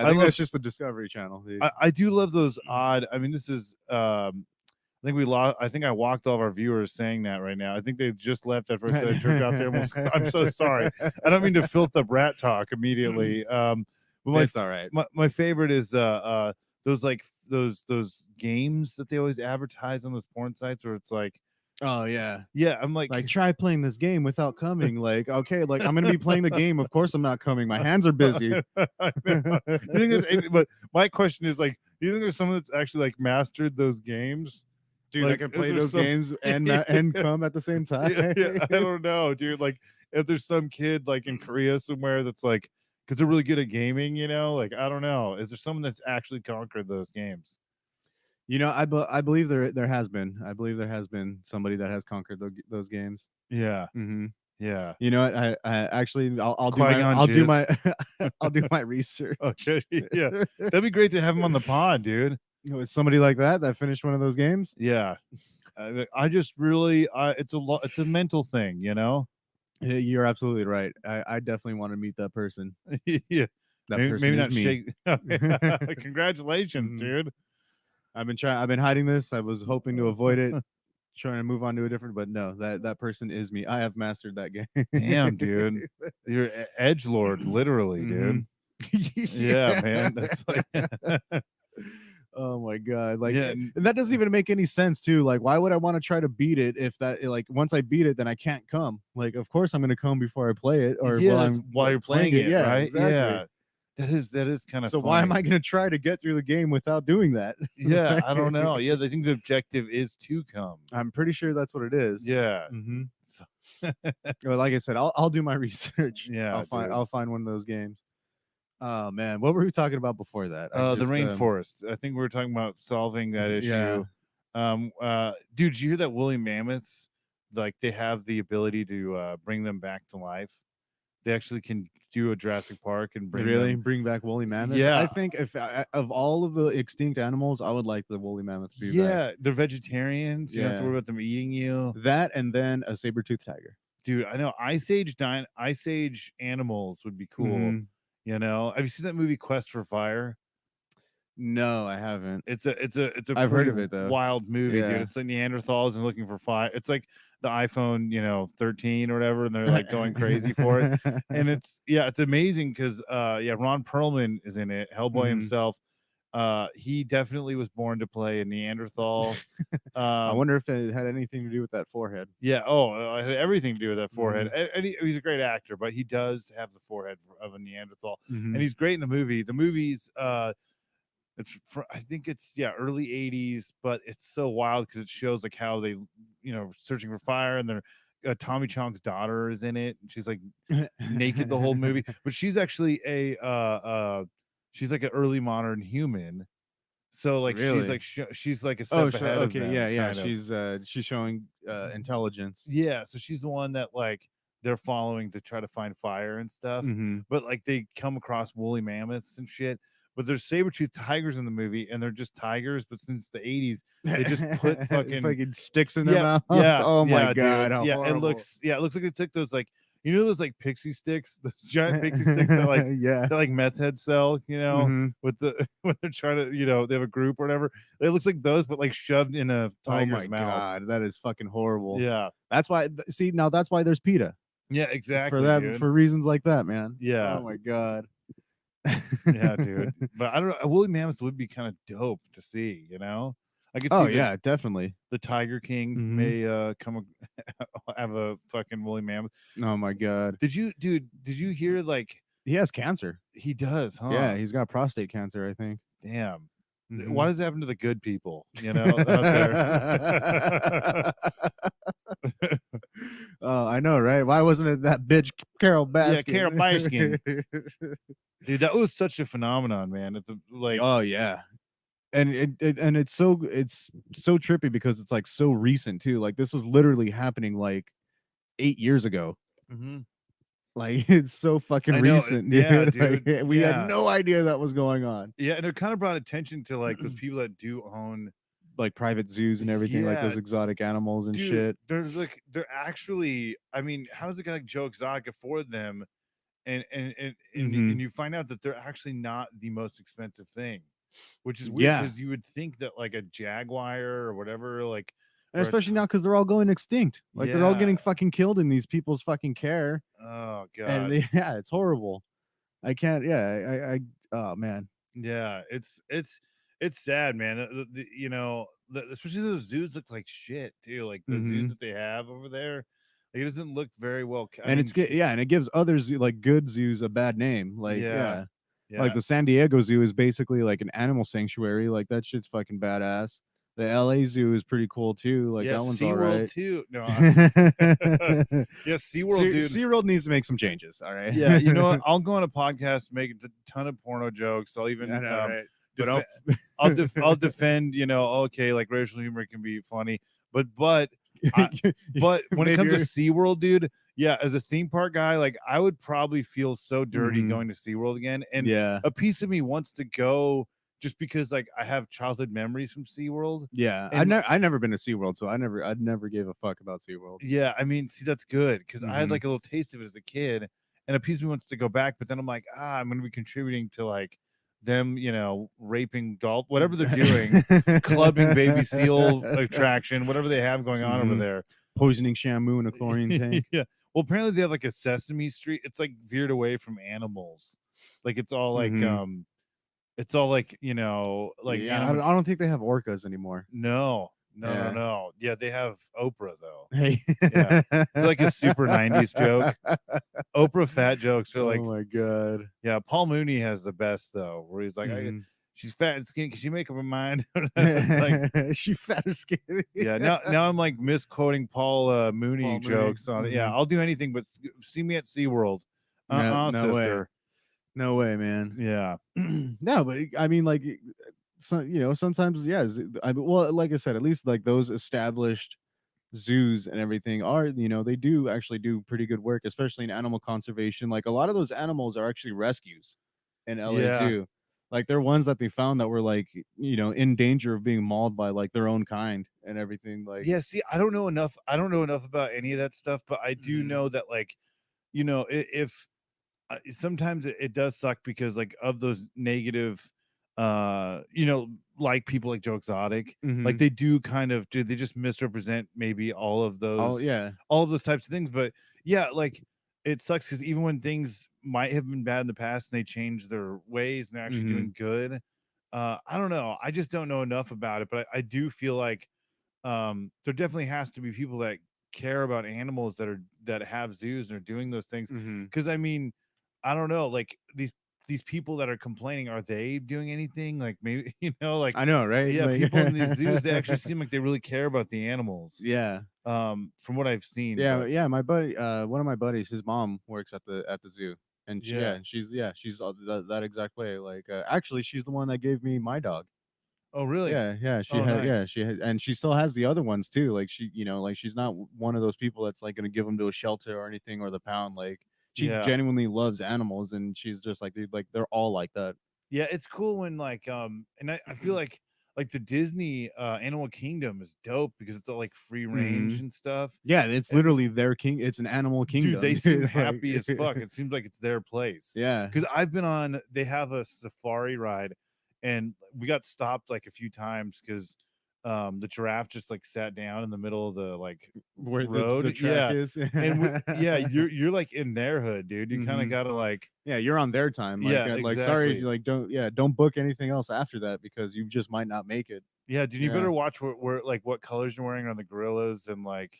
think that's just the Discovery Channel. I do love those odd. I mean, this is. I think we lost. I think I walked all of our viewers saying that right now. I think they just left after I said I jerked off to animals. I'm so sorry. I don't mean to filth up rat talk immediately. But it's all right. My favorite is those like those games that they always advertise on those porn sites where it's like, oh yeah, I'm like try playing this game without coming. Like, okay, like I'm gonna be playing the game. Of course I'm not coming. My hands are busy. But my question is like, do you think there's someone that's actually like mastered those games? Dude, like, I can play those games and come at the same time. I don't know, dude. Like, if there's some kid like in Korea somewhere that's like, because they're really good at gaming, you know, like I don't know. Is there someone that's actually conquered those games? You know, I believe there has been. I believe there has been somebody that has conquered those games. Yeah. Mm-hmm. Yeah. You know what? I actually I'll do my I'll do my research. Okay. Yeah. That'd be great to have him on the pod, dude. With somebody like that finished one of those games. Yeah. I just really, it's a mental thing, you know. Yeah, you're absolutely right. I definitely want to meet that person. Yeah, That maybe person is not me. shake. Congratulations, Mhm. dude. I've been hiding this. I was hoping to avoid it, trying to move on to a different, but no, that person is me. I have mastered that game. Damn, dude, you're edge lord, literally, dude. Mhm. Yeah, man. That's like, Oh my god! Like, yeah, and that doesn't even make any sense too. Like, why would I want to try to beat it if that like once I beat it, then I can't come? Like, of course I'm gonna come before I play it, or yeah. while That's I'm why you're playing it, Yeah, right? exactly. Yeah, that is kind of So funny. why am I gonna try to get through the game without doing that? Yeah, I don't know. Yeah, I think the objective is to come. I'm pretty sure that's what it is. Yeah. Mm-hmm. So, Well, like I said, I'll do my research. yeah, dude. I'll find one of those games. Oh man, what were we talking about before that? The rainforest. I think we were talking about solving that Yeah. issue. Dude, did you hear that woolly mammoths, like they have the ability to bring them back to life? They actually can do a Jurassic Park and bring Really them. bring back woolly mammoths. Yeah. I think if of all of the extinct animals, I would like the woolly mammoth to be back. Yeah, they're vegetarians. You don't have to Yeah. worry about them eating you. That and then a saber-toothed tiger. Dude, I know Ice Age animals would be cool. Mhm. You know, have you seen that movie Quest for Fire? No, I haven't. It's a I've heard pretty of it, though. wild movie, dude. Yeah. It's like Neanderthals and looking for fire. It's like the iPhone, 13 or whatever, and they're like going crazy for it. And it's amazing because Ron Perlman is in it, Hellboy Mhm. himself. He definitely was born to play a Neanderthal. I wonder if it had anything to do with that forehead. Yeah. Oh, it had everything to do with that forehead. Mm-hmm. And he's a great actor, but he does have the forehead of a Neanderthal, Mhm. and he's great in the movie. The movie's I think it's early 80s, but it's so wild because it shows like how they searching for fire, and they're Tommy Chong's daughter is in it, and she's like naked the whole movie, but she's actually she's like an early modern human, so like she's Really? like she's like a step ahead of okay, them, yeah. kind of. She's showing intelligence. Yeah, so she's the one that like they're following to try to find fire and stuff. Mhm. But like they come across woolly mammoths and shit. But there's saber-toothed tigers in the movie, and they're just tigers. But since the 80s, they just put fucking sticks in their mouth. yeah. Oh my yeah, god. dude. How Yeah, horrible. it looks like they took those like those like pixie sticks, the giant pixie sticks that like yeah. that like meth heads sell, Mhm. with the when they're trying to they have a group or whatever. It looks like those, but like shoved in a Oh my tiger's mouth. god, that is fucking horrible. Yeah. That's why. See, now that's why there's PETA. Yeah, exactly. For that, dude. for reasons like that, man. Yeah. Oh my god. Yeah, dude. But I don't know. A woolly mammoth would be kind of dope to see. I could see. Oh yeah, definitely. The Tiger King Mhm. may come have a fucking woolly mammoth. Oh my god. Did you hear like He has cancer. he does? Huh? Yeah, he's got prostate cancer, I think. Damn. Mhm. Why does it happen to the good people? Out there. Oh, I know, right? Why wasn't it that bitch Carol Baskin? Yeah, Carol Baskin. Dude, that was such a phenomenon, man. Oh yeah, and it's so trippy because it's like so recent too. Like this was literally happening like 8 years ago. Mhm. Like it's so fucking I know, recent, yeah, dude. dude, Like, we yeah. had no idea that was going on. Yeah, and it kind of brought attention to like those people that do own Like private zoos and everything, like those Yeah, exotic animals and dude, shit. they're actually. I mean, how does a guy like Joe Exotic afford them? And Mhm. you find out that they're actually not the most expensive thing, which is weird Yeah. because you would think that like a jaguar or whatever, like, And or a especially now because they're all going extinct. Like they're all getting Yeah. fucking killed in these people's fucking care. oh god, And yeah, it's horrible. I can't. Yeah, I oh man. yeah, it's sad, man. Especially those zoos look like shit too. Like the zoos Mhm. that they have over there, like, it doesn't look very well. And and it gives other like good zoos a bad name. Like Yeah. yeah. Like the San Diego Zoo is basically like an animal sanctuary. Like that shit's fucking badass. The LA Zoo is pretty cool too. Like that one's all SeaWorld right. too. No, yeah, SeaWorld, dude. SeaWorld needs to make some changes. All right. Yeah, you know what? I'll go on a podcast, make a ton of porno jokes. I'll even I know, right? But I'll defend, okay, like racial humor can be funny, but when it Maybe comes to you're- SeaWorld, dude, yeah, as a theme park guy, like I would probably feel so dirty Mhm. going to SeaWorld again. And yeah. a piece of me wants to go just because like I have childhood memories from SeaWorld. Yeah, And I never been to SeaWorld, so I'd never gave a fuck about SeaWorld. yeah, I mean, see, that's good because I had Mhm. like a little taste of it as a kid, and a piece of me wants to go back, but then I'm like, I'm gonna be contributing to like them, raping whatever they're doing, clubbing baby seal attraction, whatever they have going on over Mhm. there. Poisoning Shamu in a chlorine tank. Yeah. Well, apparently they have like a Sesame Street. It's like veered away from animals. Like Mhm. it's all like, like Yeah, animal. I don't think they have orcas anymore. No, no, no, Yeah. no. Yeah, they have Oprah though. Hey. Yeah. It's like a super 90s joke. Oprah fat jokes are like, Oh my god. yeah. Paul Mooney has the best though, where he's like, Mhm. she's fat and skinny. Can she make up her mind? It's like, She fat or skinny. yeah. Now I'm like misquoting Paul Mooney Paul Mooney. jokes on it. Yeah, Mhm. I'll do anything but see me at SeaWorld. No way. Sister. No way, man. Yeah. No, but I mean, like, so sometimes, yeah. Well, like I said, at least like those established zoos and everything are, they do actually do pretty good work, especially in animal conservation. Like a lot of those animals are actually rescues in LA Yeah. Zoo. Like they're ones that they found that were like, in danger of being mauled by like their own kind and everything. Like, Yeah, see, I don't know enough. I don't know enough about any of that stuff, but I do Mhm. know that like, if sometimes it does suck because like of those negative like people like Joe Exotic, like Mhm. they do kind of they just misrepresent maybe All yeah. all of those types of things. But yeah, like it sucks because even when things might have been bad in the past and they change their ways and they're actually Mhm. doing good, I don't know, I just don't know enough about it, but I do feel like there definitely has to be people that care about animals that have zoos and are doing those things. Mhm. Because I mean, I don't know, like these people that are complaining, are they doing anything? Like maybe like I know, right? yeah, Like, people in these zoos, they actually seem like they really care about the animals. yeah. From what I've seen, Yeah, but yeah. My buddy, one of my buddies, his mom works at the zoo, and yeah. she's that exact way. Like, actually, she's the one that gave me my dog. Oh, really? Yeah. Oh, nice. She had, and she still has the other ones too. Like she, like she's not one of those people that's like gonna give them to a shelter or anything or the pound. Like she Yeah. genuinely loves animals, and she's just like, dude, like they're all like that. Yeah, it's cool when like and I feel like the Disney Animal Kingdom is dope because it's all like free range Hmm. and stuff. Yeah, it's And literally their king. It's an animal dude, kingdom, they seem dude. happy Like, as fuck. It seems like it's their place. yeah. Because I've been on, they have a safari ride, and we got stopped like a few times because the giraffe just like sat down in the middle of the like Where the road. track Yeah. is. And yeah, you're like in their hood, dude. You kind of Hmm. gotta like, Yeah, you're on their time. Like, yeah, like sorry if exactly. you like don't book anything else after that because you just might not make it. Yeah, dude, you Yeah. better watch where like what colors you're wearing on the gorillas and like,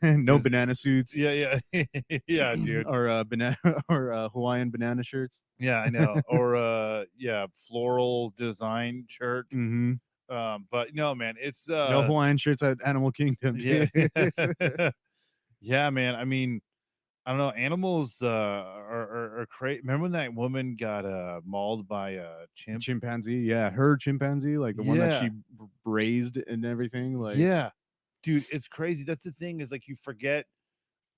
No because banana suits. yeah, yeah, yeah, dude. Or banana or Hawaiian banana shirts. Yeah, I know. Or yeah, floral design shirt. Hmm. But no, man, it's No Hawaiian shirts at Animal Kingdom, yeah. dude. Yeah, man. I mean, I don't know. Animals are crazy. Remember when that woman got mauled by a chimp? Chimpanzee, yeah, her chimpanzee, like the one that Yeah, she raised and everything, like. yeah, dude, it's crazy. That's the thing, is like you forget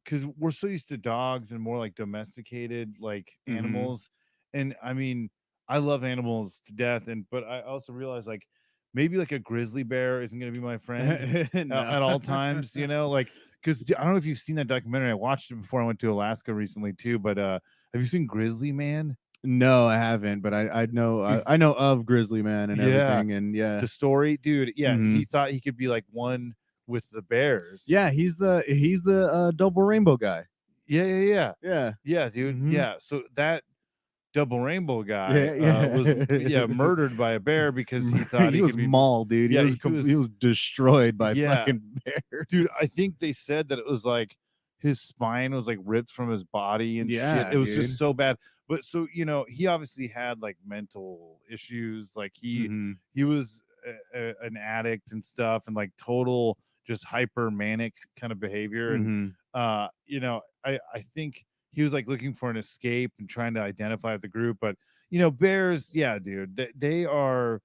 because we're so used to dogs and more like domesticated like Hmm. animals. And I mean, I love animals to death, and but I also realize like maybe like a grizzly bear isn't going to be my friend No. at all times, like because I don't know if you've seen that documentary. I watched it before I went to Alaska recently too, but have you seen Grizzly Man? No, I haven't, but I know I know of Grizzly Man and Yeah, everything, and yeah. the story, dude. Yeah, Hmm. he thought he could be like one with the bears. Yeah, he's the double rainbow guy. Yeah, yeah, yeah, Yeah. yeah, dude. Hmm. Yeah, so that double rainbow guy Yeah, was yeah. murdered by a bear because he thought He he was could be. mauled, dude. Yeah, He was destroyed by yeah, fucking dude. bears. I think they said that it was like his spine was like ripped from his body and shit. Yeah, It was just dude. so bad. But so he obviously had like mental issues. Like Hmm. he was an addict and stuff, and like total just hyper manic kind of behavior. And Hmm. I think he was like looking for an escape and trying to identify with the group. But bears, yeah, dude, they're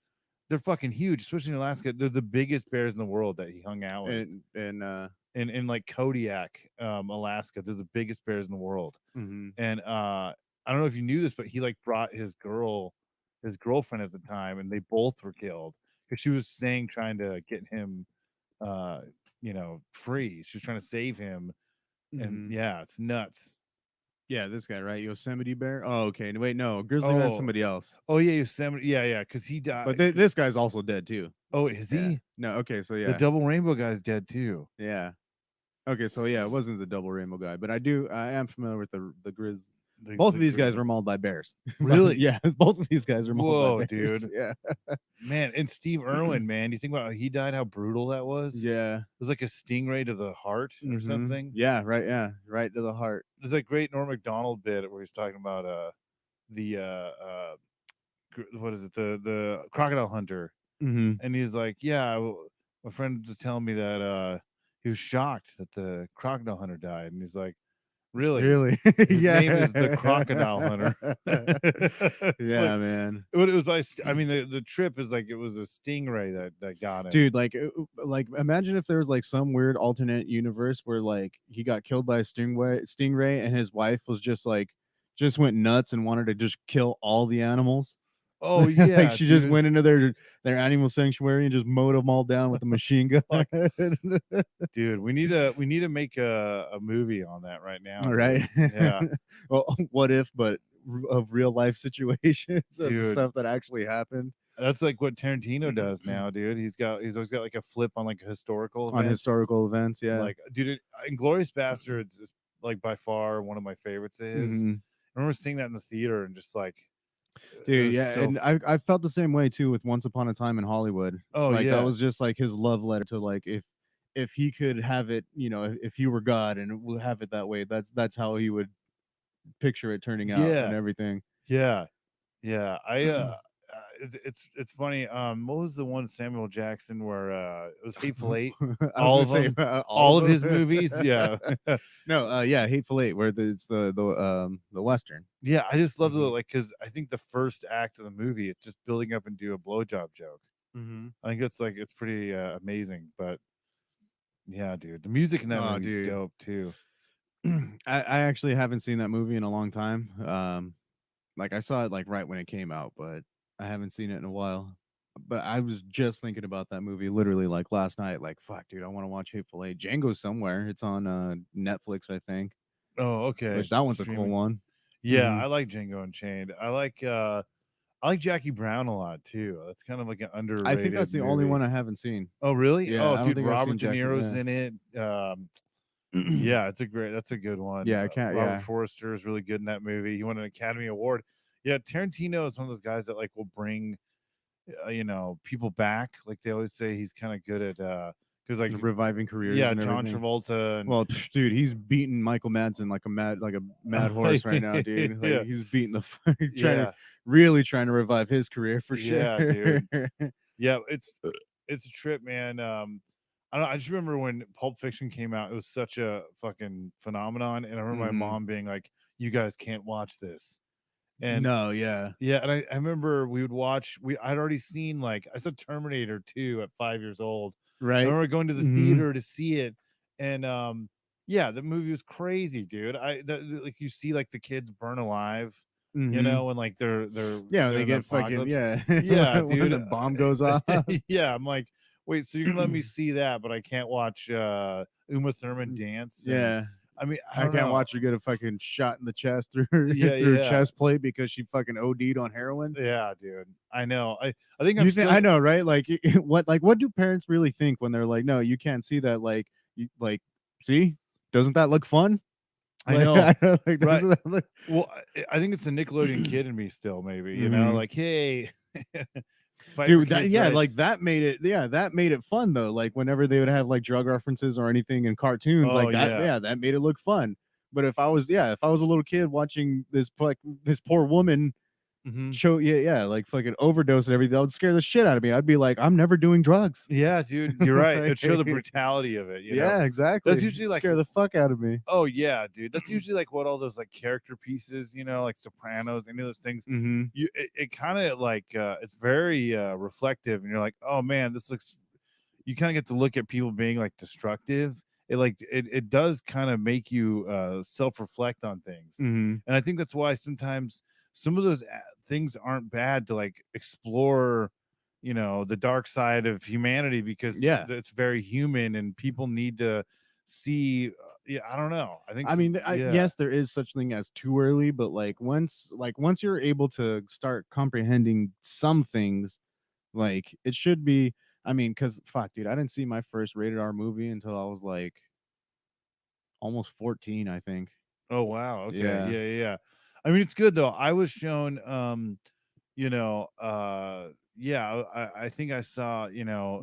fucking huge, especially in Alaska. They're the biggest bears in the world that he hung out with. And In like Kodiak, Alaska, they're the biggest bears in the world. mhm. And I don't know if you knew this, but he like brought his his girlfriend at the time, and they both were killed because she was trying to get him, uh, free. She was trying to save him, and Mhm. yeah, it's nuts. Yeah, this guy, right? Yosemite Bear. Oh, okay. Wait, no, Grizzly Man's Oh, somebody else. oh yeah, Yosemite. Yeah, because he But died. this guy's also dead too. Oh, is Yeah. he? No. Okay. So The yeah. Double Rainbow guy's dead too. Yeah. Okay. So yeah, it wasn't the double rainbow guy, but I am familiar with the Grizz. Both of these guys were mauled by bears. Really? Yeah. Both of these guys were mauled Whoa, by bears. dude. Yeah. Man, and Steve Irwin, man, you think about how he died, how brutal that was? Yeah. It was like a stingray to the heart or something. Yeah. Right. Yeah. Right to the heart. There's that great Norm Macdonald bit where he's talking about the what is it, the crocodile hunter, Mm-hmm. and he's like, yeah, my friend was telling me that he was shocked that the crocodile hunter died, and he's like, really? Really? His Yeah. name is the Crocodile Hunter. It's Yeah, like, man. it was by I mean the trip is like it was a stingray that got him. Dude, like imagine if there was like some weird alternate universe where like he got killed by a stingray and his wife was just went nuts and wanted to just kill all the animals. Oh yeah, Like she just dude. went into their animal sanctuary and just mowed them all down with a machine gun. Fuck. Dude, we need to make a movie on that right now. All right. Yeah. Well, what if, but of real life situations of Dude. stuff that actually happened That's like what Tarantino does now, dude. He's always got like a flip on like a historical on event. historical events. Yeah. Like, dude, Inglourious Bastards is like by far one of my favorites of his. Mhm. I remember seeing that in the theater and just like, Dude, yeah, and I felt the same way too with Once Upon a Time in Hollywood. Oh, like yeah. that was just like his love letter to like if he could have it, if he were God and would have it that way, that's how he would picture it turning out and everything. Yeah. It's funny. What was the one Samuel Jackson where it was Hateful Eight? All of them, all of his movies. Yeah. No, yeah, Hateful Eight, where it's the Western. Yeah, I just love the because I think the first act of the movie, it's just building up into a blowjob joke. I think it's pretty amazing. But yeah, dude, the music in that movie is dope too. I actually haven't seen that movie in a long time. Like I saw it like right when it came out, but I haven't seen it in a while. But I was just thinking about that movie literally like last night. Like, fuck, dude, I want to watch Hateful Eight. Django's somewhere. It's on Netflix, I think. Oh, okay. Which that one's a cool one. Yeah, I like Django Unchained. I like Jackie Brown a lot too. That's kind of like an underrated. I think that's the only one I haven't seen. Oh, really? Yeah, oh, dude, Robert De Niro's in it. Yeah, that's a good one. Yeah, I can't. Robert Forster is really good in that movie. He won an Academy Award. Yeah, Tarantino is one of those guys that like will bring, people back. Like they always say, he's kind of good at because like reviving careers. Yeah, and John everything. Travolta. And, well, dude, he's beating Michael Madsen like a mad horse right now, dude. Like, he's beating really trying to revive his career for sure. Yeah, dude. Yeah, it's a trip, man. I don't know, I just remember when Pulp Fiction came out, it was such a fucking phenomenon. And I remember my mom being like, you guys can't watch this. And yeah. And I remember we would watch, I'd already seen I saw Terminator 2 at 5 years old. Right. I remember going to the theater to see it. And yeah, the movie was crazy, dude. Like you see like the kids burn alive. You know, and like they're they get fucking yeah, when dude. the bomb goes off. Yeah, I'm like, wait, so you're gonna let me see that, but I can't watch Uma Thurman dance? Yeah. I mean, I can't watch her get a fucking shot in the chest through her chest plate because she fucking OD'd on heroin. Yeah, dude. I know. I think I know, right? Like what do parents really think when they're like, no, you can't see that? Like, see, doesn't that look fun? I know. Right. Well, I think it's the Nickelodeon kid in me still, maybe, you know, like, hey, dude, that made it fun though. Like whenever they would have like drug references or anything in cartoons like that, that made it look fun. But if I was a little kid watching this poor woman show like fucking overdose and everything, that would scare the shit out of me. I'd be like, I'm never doing drugs. Yeah, dude, you're right. It'd show the brutality of it. You know? Exactly. That's usually scare the fuck out of me. Oh yeah, dude. That's usually like what all those like character pieces, like Sopranos, any of those things. It kind of like it's very reflective, and you're like, oh man, this looks. You kind of get to look at people being like destructive. It does kind of make you self-reflect on things, and I think that's why sometimes some of those things aren't bad to like explore, the dark side of humanity, because Yeah. it's very human and people need to see. Yeah, I don't know. I think I mean, yeah. yes, there is such thing as too early, but once you're able to start comprehending some things, like it should be. I mean, because fuck, dude, I didn't see my first rated R movie until I was like almost 14, I think. Oh wow. Okay. Yeah. Yeah, yeah, yeah. I mean, it's good though. I was shown yeah, I think I saw,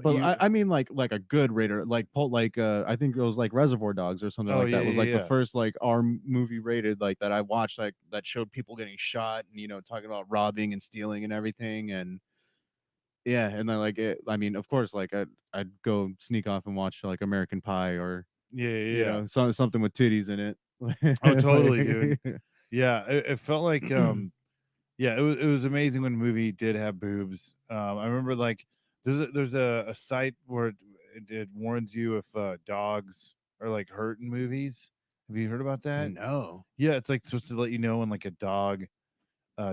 But I mean like a good rated, like I think it was like Reservoir Dogs or something oh like yeah, that was yeah, like the yeah. first like R movie rated like that I watched, like that showed people getting shot and talking about robbing and stealing and everything. And yeah, and then like I mean, of course, like I'd go sneak off and watch like American Pie or Yeah, yeah, yeah. something with titties in it. Oh, totally, dude. Like, Yeah, it felt like yeah, it was amazing when a movie did have boobs. I remember like there's a site where it warns you if dogs are like hurt in movies. Have you heard about that? no. Yeah, it's like supposed to let you know when like a dog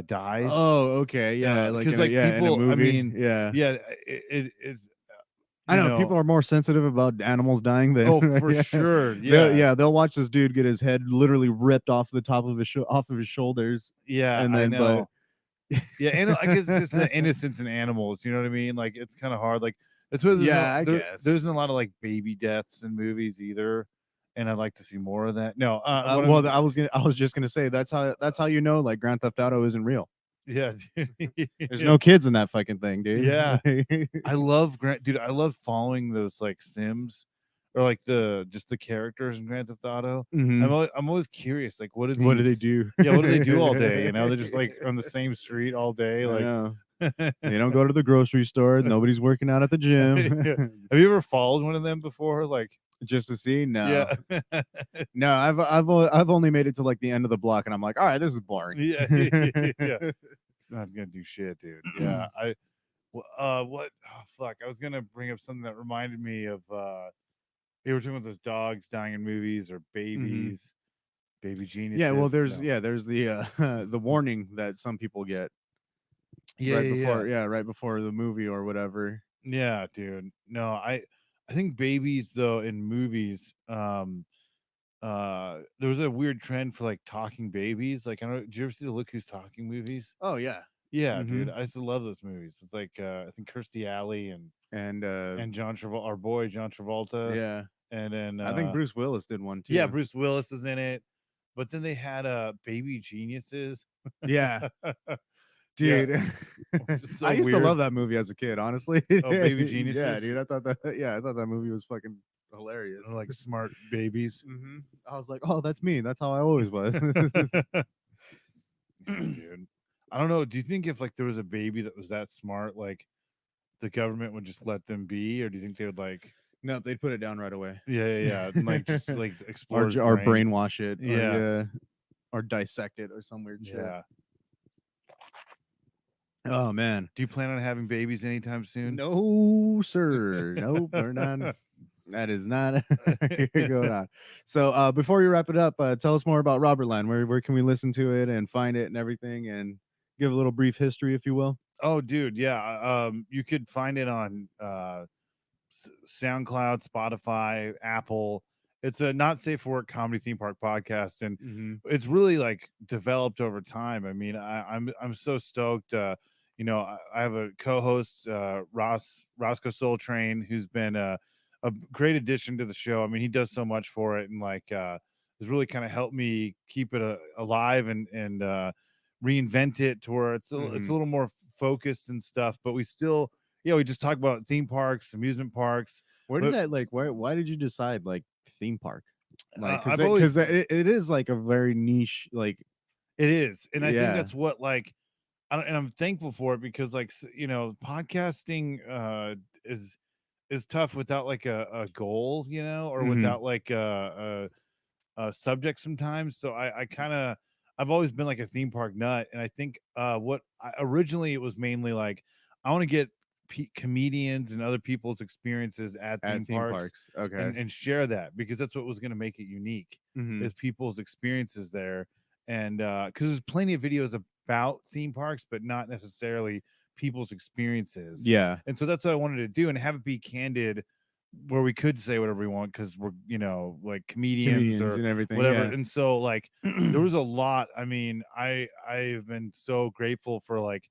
dies. Oh, okay, yeah, like Because in like a people, I movie, mean, yeah. yeah, it's I you know people know, are more sensitive about animals dying than oh for yeah. sure, yeah, They'll watch this dude get his head literally ripped off the top of his off of his shoulders, yeah, and I then but know. Yeah, and I guess it's just the innocence in animals. You know what I mean? Like it's kind of hard. Like that's why yeah, I there guess. isn't a lot of like baby deaths in movies either, and I'd like to see more of that. No, what Well, I'm I was just gonna say that's how like Grand Theft Auto isn't real. yeah, dude, There's yeah, no kids in that fucking thing, dude. yeah. Like, I love dude. I love following those like Sims or like the characters in Grand Theft Auto. mhm. I'm always curious. Like, what are What do they these? do? Yeah, what do they do all day? They're just like on the same street all day. I Like, know. They don't go to the grocery store. Nobody's working out at the gym. yeah. Have you ever followed one of them before? Like, Just to see? No. yeah, No, I've only made it to like the end of the block, and I'm like, all right, this is boring. yeah, yeah. It's not gonna do shit, dude. Yeah, what? Oh, fuck. I was gonna bring up something that reminded me of. You were talking about those dogs dying in movies or Mhm. babies, baby Yeah, well, geniuses. there's No. there's the the warning that some people get Yeah, yeah, yeah. right before the movie or whatever. Yeah, dude. No, I think babies though in movies, there was a weird trend for like talking babies. Like I don't did you ever see the Look Who's Talking movies? Oh yeah. Yeah, dude. Mhm. I used to love those movies. It's like I think Kirstie Alley And and John Travolta, our boy John Travolta, yeah, and then I think Bruce Willis did one yeah, too. Bruce Willis is in it. But then they had Baby Geniuses. Yeah, Yeah, dude. which is I so used to weird. love that movie as a kid, honestly. Oh, Baby Yeah, Geniuses, dude. I thought that movie was fucking hilarious. like smart babies. I was like, oh, that's me. That's how I always was. Yeah, dude. I don't know. Do you think if like there was a baby that was that smart, like the government would just let them be, or do you think they would like, No, they'd put it down right away. yeah, yeah, yeah, and like just like explore his Or brain? brainwash it, or Yeah, or dissect it, or some weird shit. yeah. Oh man, Do you plan on having babies anytime soon? no sir, nope, we're not. That is not going on. So before we wrap it up, tell us more about Robert Land. Where can we listen to it and find it and everything, and give a little brief history, if you will. Oh, dude, yeah. You could find it on SoundCloud, Spotify, Apple. It's a not safe for work comedy theme park podcast, and Mm-hmm. it's really like developed over time. I mean, I'm so stoked. I have a co-host, Roscoe Soul Train, who's been a great addition to the show. I mean, he does so much for it, and like has really kind of helped me keep it alive and reinvent it to where it's a little more focused and stuff. But we still, yeah, we just talk about theme parks, amusement parks. Where did But that like? Why did you decide like theme park? Like, I've always it is like a very niche. Like, it is, and I think yeah. that's what like and I'm thankful for it because like podcasting is tough without like a goal, or Mm-hmm. without like a subject sometimes. So I kind of I've always been like a theme park nut, and I think originally it was mainly like I want to get comedians and other people's experiences at At theme theme parks parks. Okay. and share that, because that's what was going to make it unique Mm-hmm. is people's experiences there. And because there's plenty of videos about theme parks, but not necessarily people's experiences. Yeah. And so that's what I wanted to do, and have it be candid, where we could say whatever we want because we're like comedians or And everything. whatever. Yeah. And so like there was a lot. I mean, I've been so grateful for like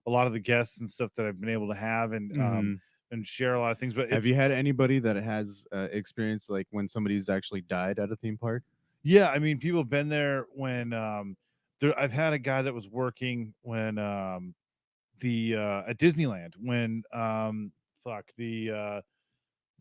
a lot of the guests and stuff that I've been able to have and share a lot of things. But have you had anybody that has experienced like when somebody's actually died at a theme park? Yeah, I mean, people have been there when I've had a guy that was working when the at Disneyland when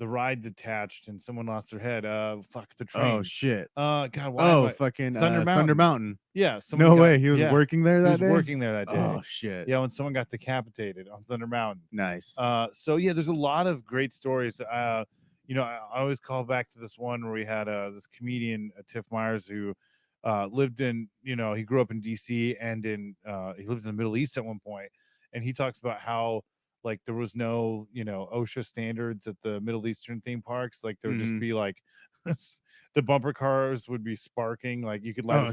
the ride detached and someone lost their head. The train. Oh shit. God, why am I fucking Thunder Mountain. Yeah, No way. He was working there that day. Working there that day. Oh shit. Yeah, when someone got decapitated on Thunder Mountain. Nice. So yeah, there's a lot of great stories. I always call back to this one where we had this comedian, Tiff Myers, who lived in, he grew up in DC and he lived in the Middle East at one point, and he talks about how like there was no OSHA standards at the Middle Eastern theme parks. Like there would just be like the bumper cars would be sparking, like you could light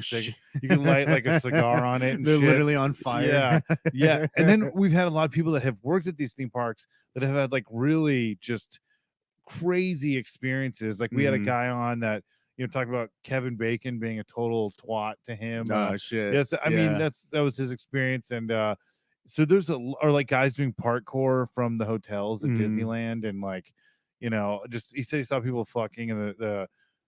you could light like a cigar on it, and they're shit. literally on fire. Yeah. And then we've had a lot of people that have worked at these theme parks that have had like really just crazy experiences. Like we had a guy on that talking about Kevin Bacon being a total twat to him. Oh shit. Yes, I mean that was his experience. And so there's or like guys doing parkour from the hotels at Disneyland, and like just he said he saw people fucking in the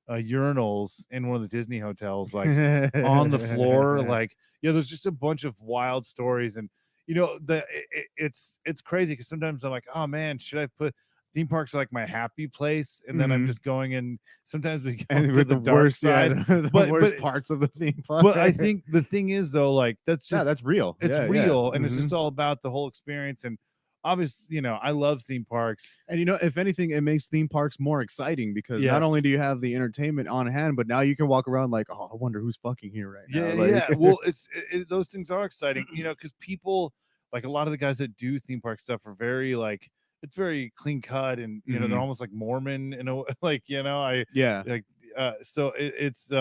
urinals in one of the Disney hotels, like on the floor. Like there's just a bunch of wild stories. And it's crazy because sometimes I'm like, oh man, should I put theme parks are like my happy place, and then I'm just going in. Sometimes we go to the dark worst side, the worst parts of the theme park. But I think the thing is though, like that's real. It's real, and it's just all about the whole experience. And obviously, I love theme parks. And if anything, it makes theme parks more exciting because not only do you have the entertainment on hand, but now you can walk around like, oh, I wonder who's fucking here right now. Yeah. Well, those things are exciting, because people, like a lot of the guys that do theme park stuff are very like, it's very clean cut, and they're almost like Mormon, like so it's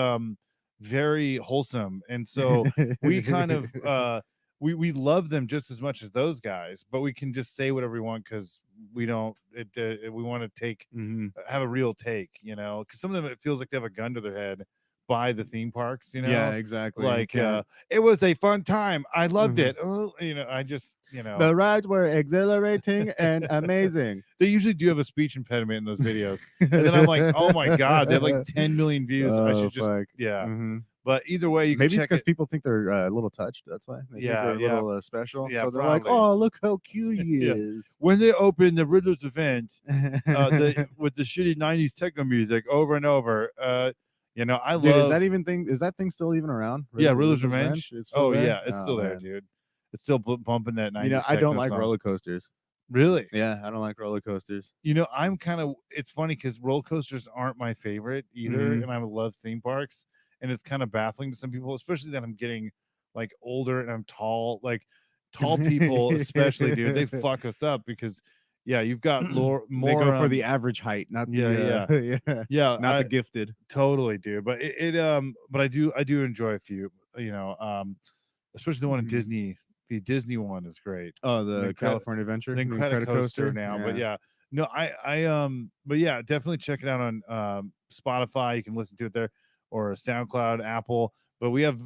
very wholesome. And so we kind of we love them just as much as those guys, but we can just say whatever we want because we don't we want to take have a real take, because some of them, it feels like they have a gun to their head by the theme parks, Yeah, exactly. Like it was a fun time, I loved it. I just the rides were exhilarating and amazing. They usually do have a speech impediment in those videos, and then I'm like, oh my god, they have like 10 million views. I should just But either way, you can maybe it's check because people think they're a little touched. That's why. They think they're a little special. Yeah, so they're probably. like, oh, look how cute he is. When they opened the Riddler's event with the shitty 90s techno music over and over, I love. Dude, is that thing still even around? Riddler's Revenge. It's still there? Yeah, it's still there, dude. It's still bumping that 90s. I don't like song. roller coasters. Really? Yeah, I don't like roller coasters. I'm kind of. It's funny because roller coasters aren't my favorite either, and I love theme parks. And it's kind of baffling to some people, especially that I'm getting like older and I'm tall. Like tall people, especially, dude, they fuck us up because, you've got more. They go for the average height, not the not the gifted. Totally, dude. But but I do enjoy a few. Especially the one in Disney. The Disney one is great. Oh, the California Adventure, the Incredicoaster now. Yeah. But but definitely check it out on Spotify. You can listen to it there, or SoundCloud, Apple. But we have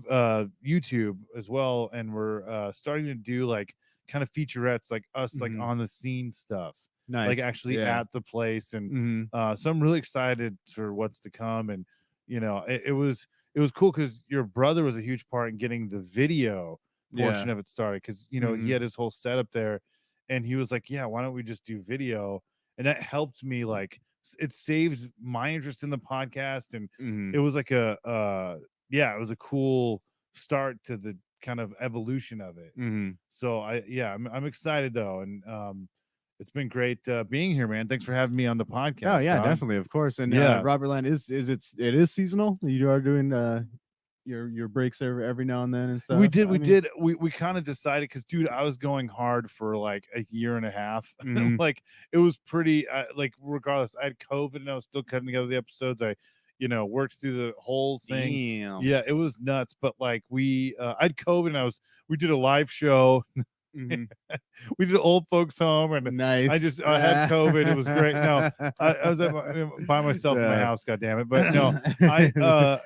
YouTube as well, and we're starting to do like kind of featurettes, like us, like on the scene stuff. Nice. Like actually at the place. And so I'm really excited for what's to come. And it was cool because your brother was a huge part in getting the video portion of it started, because he had his whole setup there, and he was like, why don't we just do video? And that helped me, like it saved my interest in the podcast, and it was like it was a cool start to the kind of evolution of it. So I'm excited though, and it's been great being here, man. Thanks for having me on the podcast. Oh yeah, Tom. Definitely, of course. And Robert Land it is seasonal. You are doing your breaks every now and then and stuff. We kind of decided, because dude, I was going hard for like a year and a half. Like it was pretty like regardless, I had COVID and I was still cutting together the episodes. I worked through the whole thing. Damn. Yeah, it was nuts. But like I had COVID, and we did a live show. Mhm. We did old folks home, and Nice. I had COVID. It was great. No, I was by myself in my Yeah. house. God damn it! But no, that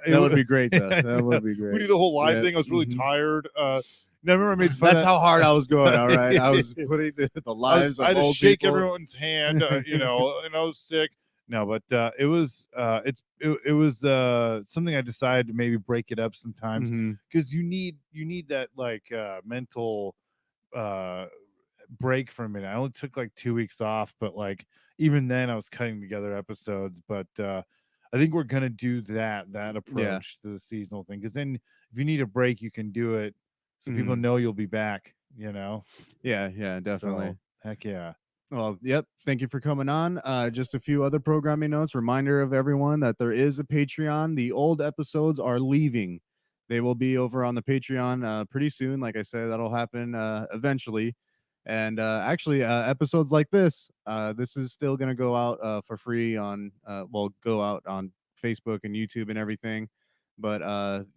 that would be great though. That would be great. We did a whole live Yeah. thing. I was really Mhm. tired. I remember I made fun. That's how hard I was going. All right, I was putting the lives I had of to old shake people. everyone's hand, and I was sick. No, but it was something I decided to maybe break it up sometimes, Mhm. because you need that like mental break from it. I only took like 2 weeks off, but like even then I was cutting together episodes. But I think we're gonna do that approach to the seasonal thing, because then if you need a break, you can do it, so people Mhm. know you'll be back. Yeah, definitely. So, heck yeah. Well, yep. Thank you for coming on. Just a few other programming notes. Reminder of everyone that there is a Patreon. The old episodes are leaving. They will be over on the Patreon pretty soon. Like I said, that'll happen eventually. And actually, episodes like this is still going to go out for free on, go out on Facebook and YouTube and everything. But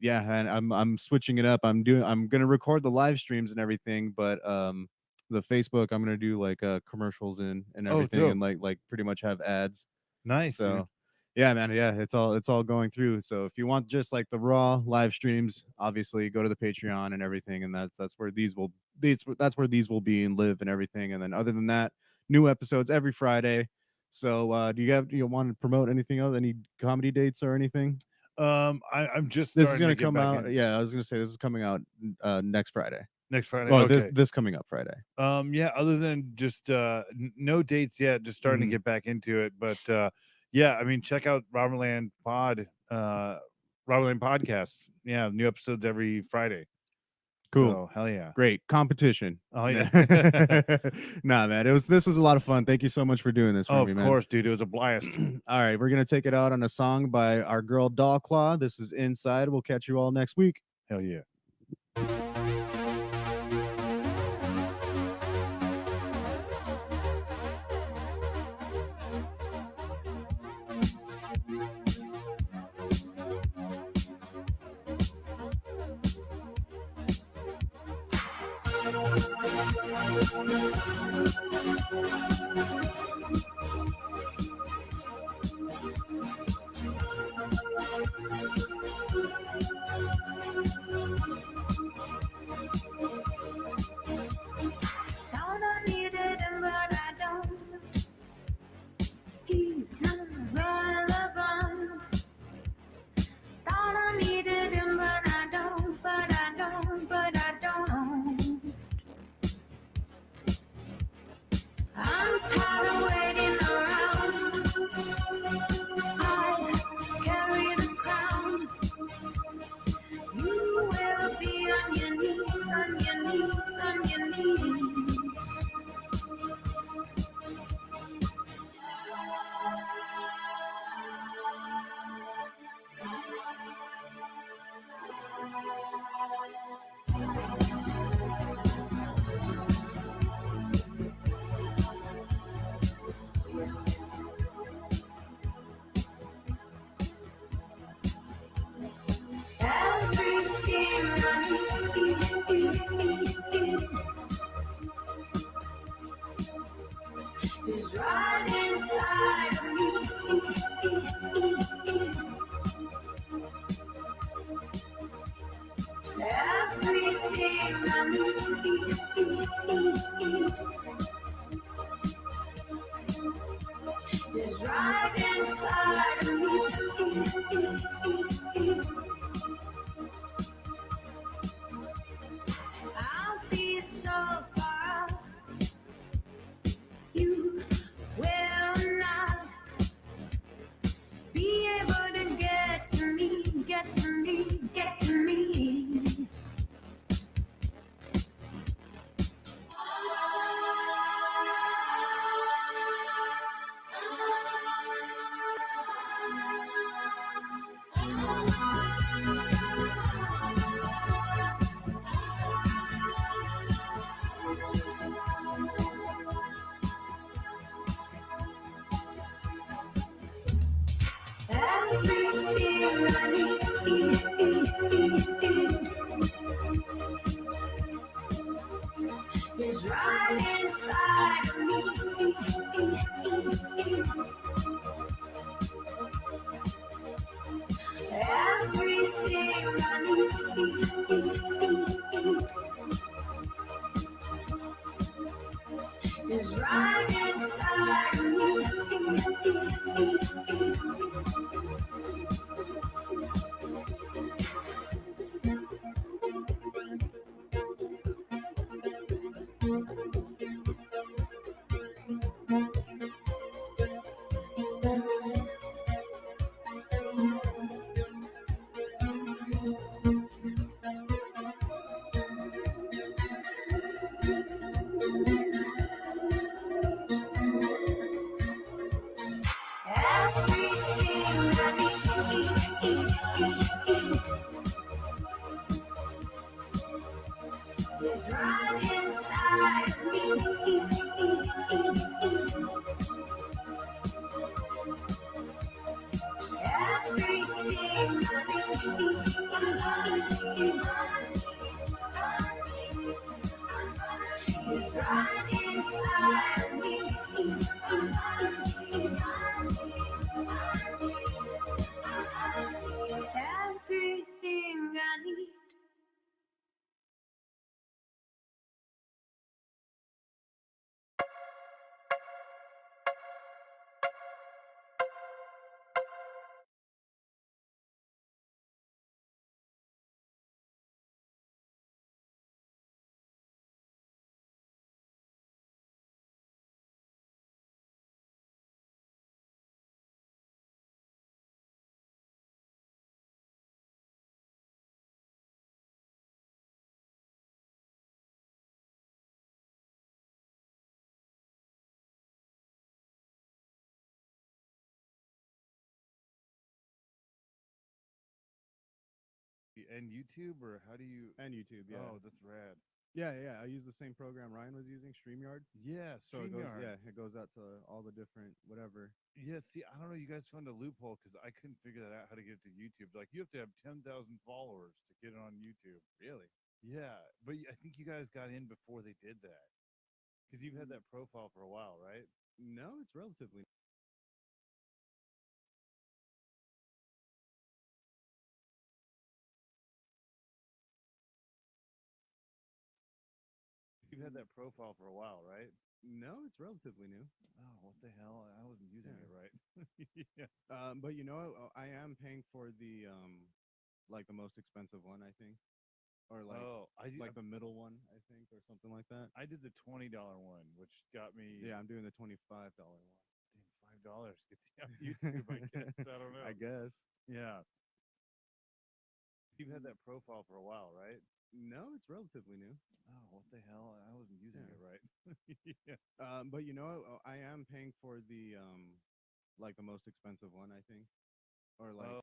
yeah, and I'm switching it up. I'm going to record the live streams and everything, but the Facebook, I'm gonna do like commercials and everything, dope. and like pretty much have ads. Nice. So Dude. yeah, man, yeah, it's all going through. So if you want just like the raw live streams, obviously go to the Patreon and everything, and that's where these will that's where these will be and live and everything. And then other than that, new episodes every Friday. So do you want to promote anything else? Any comedy dates or anything? I'm just This is starting gonna to get come back out. in. Yeah, I was gonna say this is coming out next Friday. Next Friday. Well, Okay. this coming up Friday. Yeah, other than just no dates yet, just starting to get back into it. But yeah, I mean, check out Robberland Podcast. Yeah, new episodes every Friday. Cool. So, hell yeah. Great competition. Oh yeah. Nah, man. This was a lot of fun. Thank you so much for doing this for me, man. Of course, dude. It was a blast. All right, we're gonna take it out on a song by our girl Doll Claw. This is Inside. We'll catch you all next week. Hell yeah. Thought I needed him, but I don't. He's not relevant. Thought I needed him, but I don't, but I don't, but I don't. I'm tired of waiting around. I carry the crown. You will be on your knees, on your knees, on your knees. Everything I need is right inside of me. Everything I need is right inside of me. I'll be so far out. You will not be able to get to me, get to me, get to me. inside of me. Everything I need is right inside of me. Everything I need is right inside of me. Everything I need is right inside of me. Everything I need. And YouTube, or how do you? And YouTube, yeah. Oh, that's rad. Yeah. I use the same program Ryan was using, StreamYard. Yeah, So it goes, StreamYard. it goes out to all the different whatever. Yeah, see, I don't know. You guys found a loophole because I couldn't figure that out how to get it to YouTube. Like, you have to have 10,000 followers to get it on YouTube. Really? Yeah, but I think you guys got in before they did that because you've had that profile for a while, right? No, it's relatively. You've had that profile for a while, right? No, it's relatively new. Oh, what the hell? I wasn't using it right. Yeah. But you know, I am paying for the like the most expensive one, I think, or like Oh, like the middle one, I think, or something like that. I did the $20 one, which got me. Yeah, I'm doing the $25 one. Damn, $5 gets you on YouTube. I guess I don't know. I guess. Yeah. You've had that profile for a while, right? No, it's relatively new. Oh, what the hell? I wasn't using it right. Yeah. But you know, I am paying for the like the most expensive one, I think, or like Oh.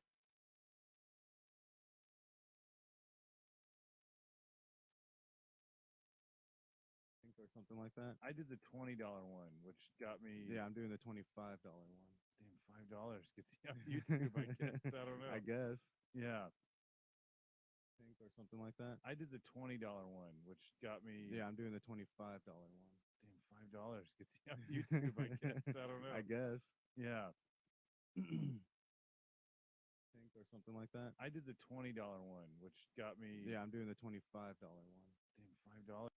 or something like that. I did the $20 one, which got me. Yeah, I'm doing the $25 one. Damn, $5 gets you on YouTube. I guess I don't know. I guess. Yeah. Think or something like that. I did the $20 one, which got me. Yeah, I'm doing the $25 one. Damn, $5 gets you on YouTube. I guess I don't know. I guess. Yeah. Think or something like that. I did the $20 one, which got me. Yeah, I'm doing the $25 one. Damn, $5.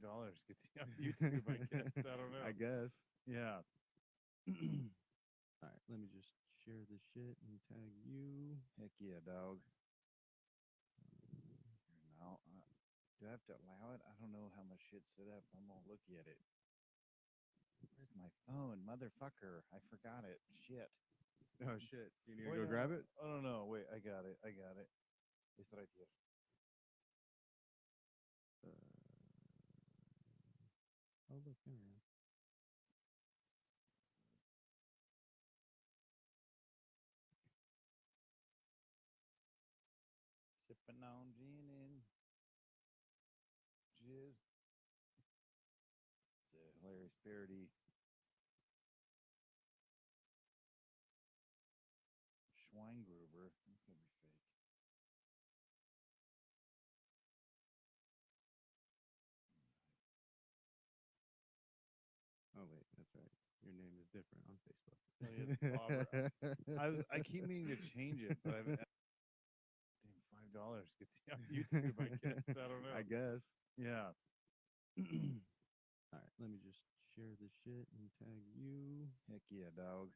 $5 gets you on YouTube, I guess. I don't know. I guess. Yeah. All right, let me just share this shit and tag you. Heck yeah, dog. Now, do I have to allow it? I don't know how my shit's set up. I'm all looky at it. Where's my phone, motherfucker? I forgot it. Shit. Oh shit! You need to Wait, go no, grab no. it. Oh no, wait, I got it. It's right here. Oh look, there we are. Sipping on gin and jizz. It's a hilarious parody. Schweingruber. That's gonna be fake. Oh wait, that's right. Your name is different on Facebook. Oh, yeah, Bobber. I keep meaning to change it, but I've damn $5 gets you on YouTube, I guess. I don't know. I guess. Yeah. All right, let me just share this shit and tag you. Heck yeah, dog.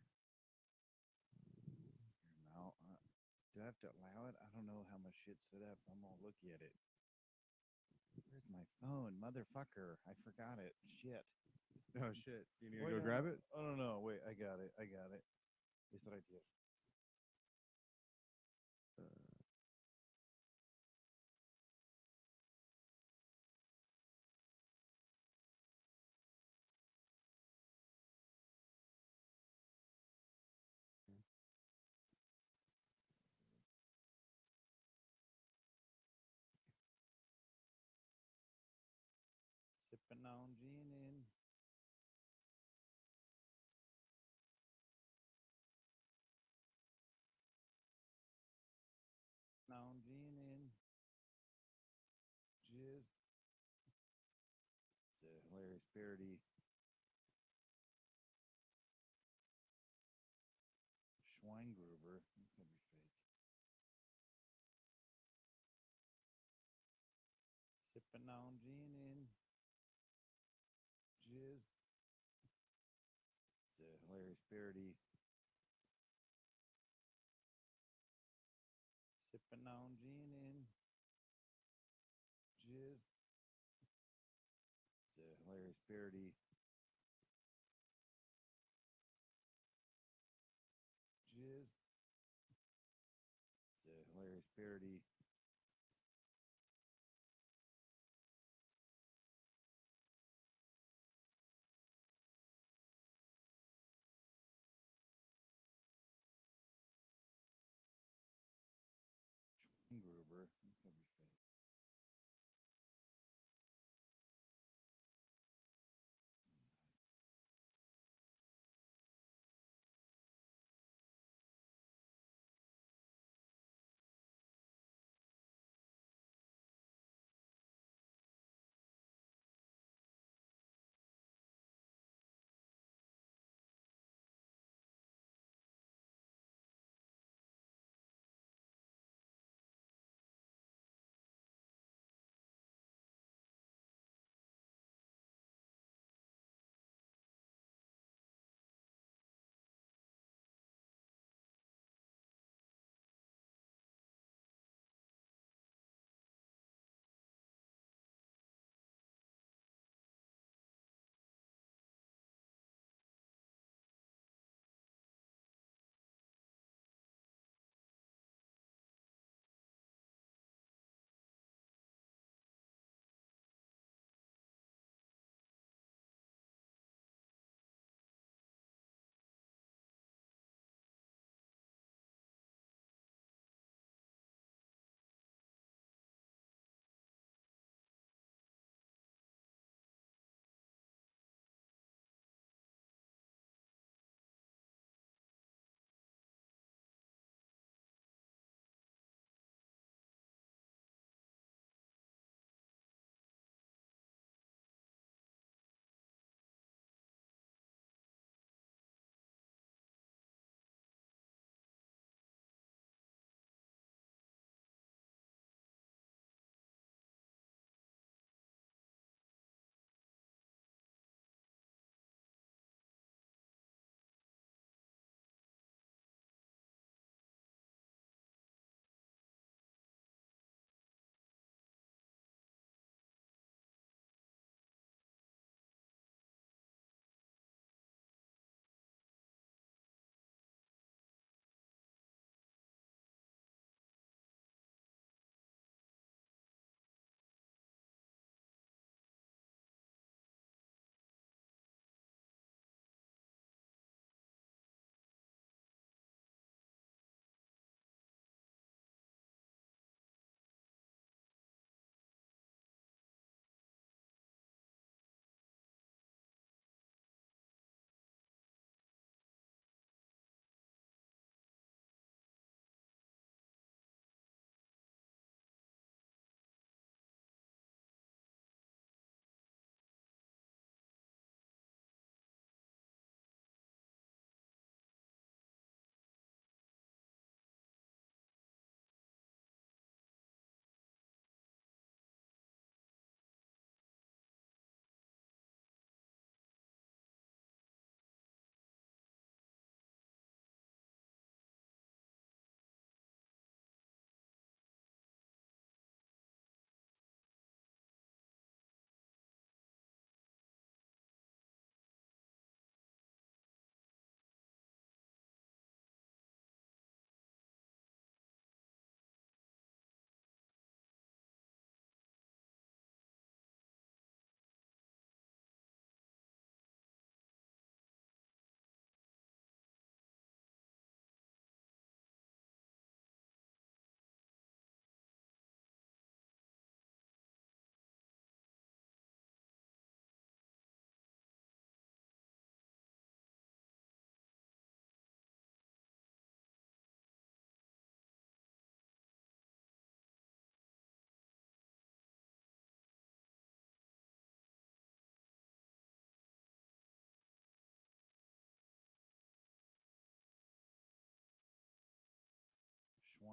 Now, do I have to allow it? I don't know how my shit's set up. I'm all looky at it. Where's my phone, motherfucker? I forgot it. Shit. Oh shit! You need to Wait, go no, grab no. it. Oh no, wait, I got it. It's right here. Sipping on gin and on gin and jizz. It's a hilarious parody. Schweingruber. That's gonna be fake. Sipping on gin and jizz. It's a hilarious parody. Sipping on gin and jizz. It's a hilarious parody. Jizz. It's a hilarious parody. Schweingruber. That's gonna be fake.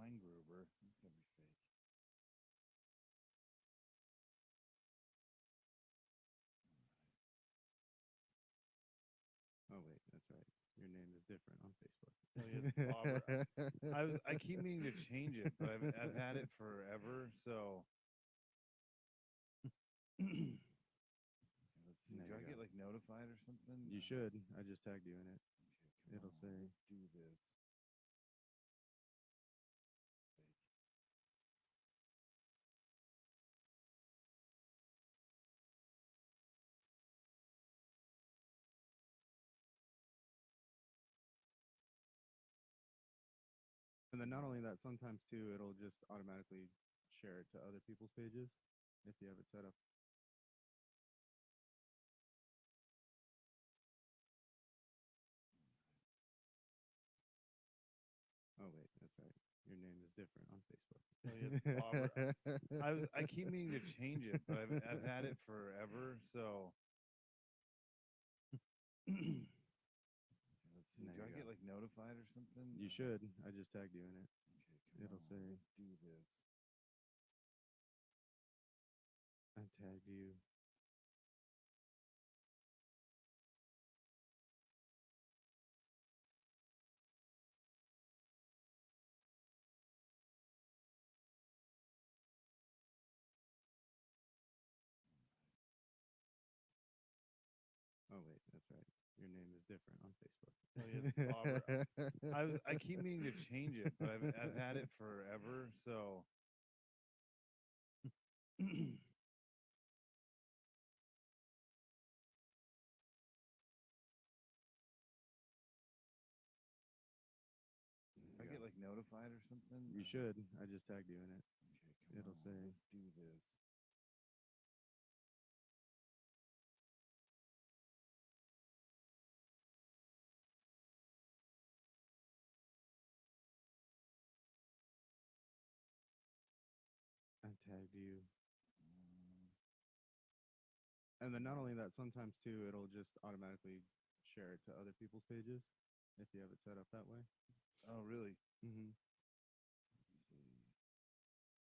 Weingruber. He's gonna be fake. Oh wait, that's right. Your name is different on Facebook. Oh yeah, it's Bobber. I keep meaning to change it, but I've had it forever. So let's see. There Do you I go. get like notified or something? You should. I just tagged you in it. Okay, come It'll on, say. let's do this. And then not only that, sometimes too, it'll just automatically share it to other people's pages if you have it set up. Oh wait, that's right. Your name is different on Facebook. Oh yeah, it's Bobber. I keep meaning to change it, but I've had it forever. So let's see. There Do I you get go. like notified or something? You should. I just tagged you in it. Okay, come It'll on, say. let's do this. I tagged you. Oh wait, that's right. Your name is different on Facebook. Oh yeah, it's Bobber. I keep meaning to change it, but I've had it forever. So I get like notified or something? You should. I just tagged you in it. Okay, come It'll on, say. let's do this. I tagged you. And then not only that, sometimes too, it'll just automatically share it to other people's pages if you have it set up that way. Oh really? Mm-hmm.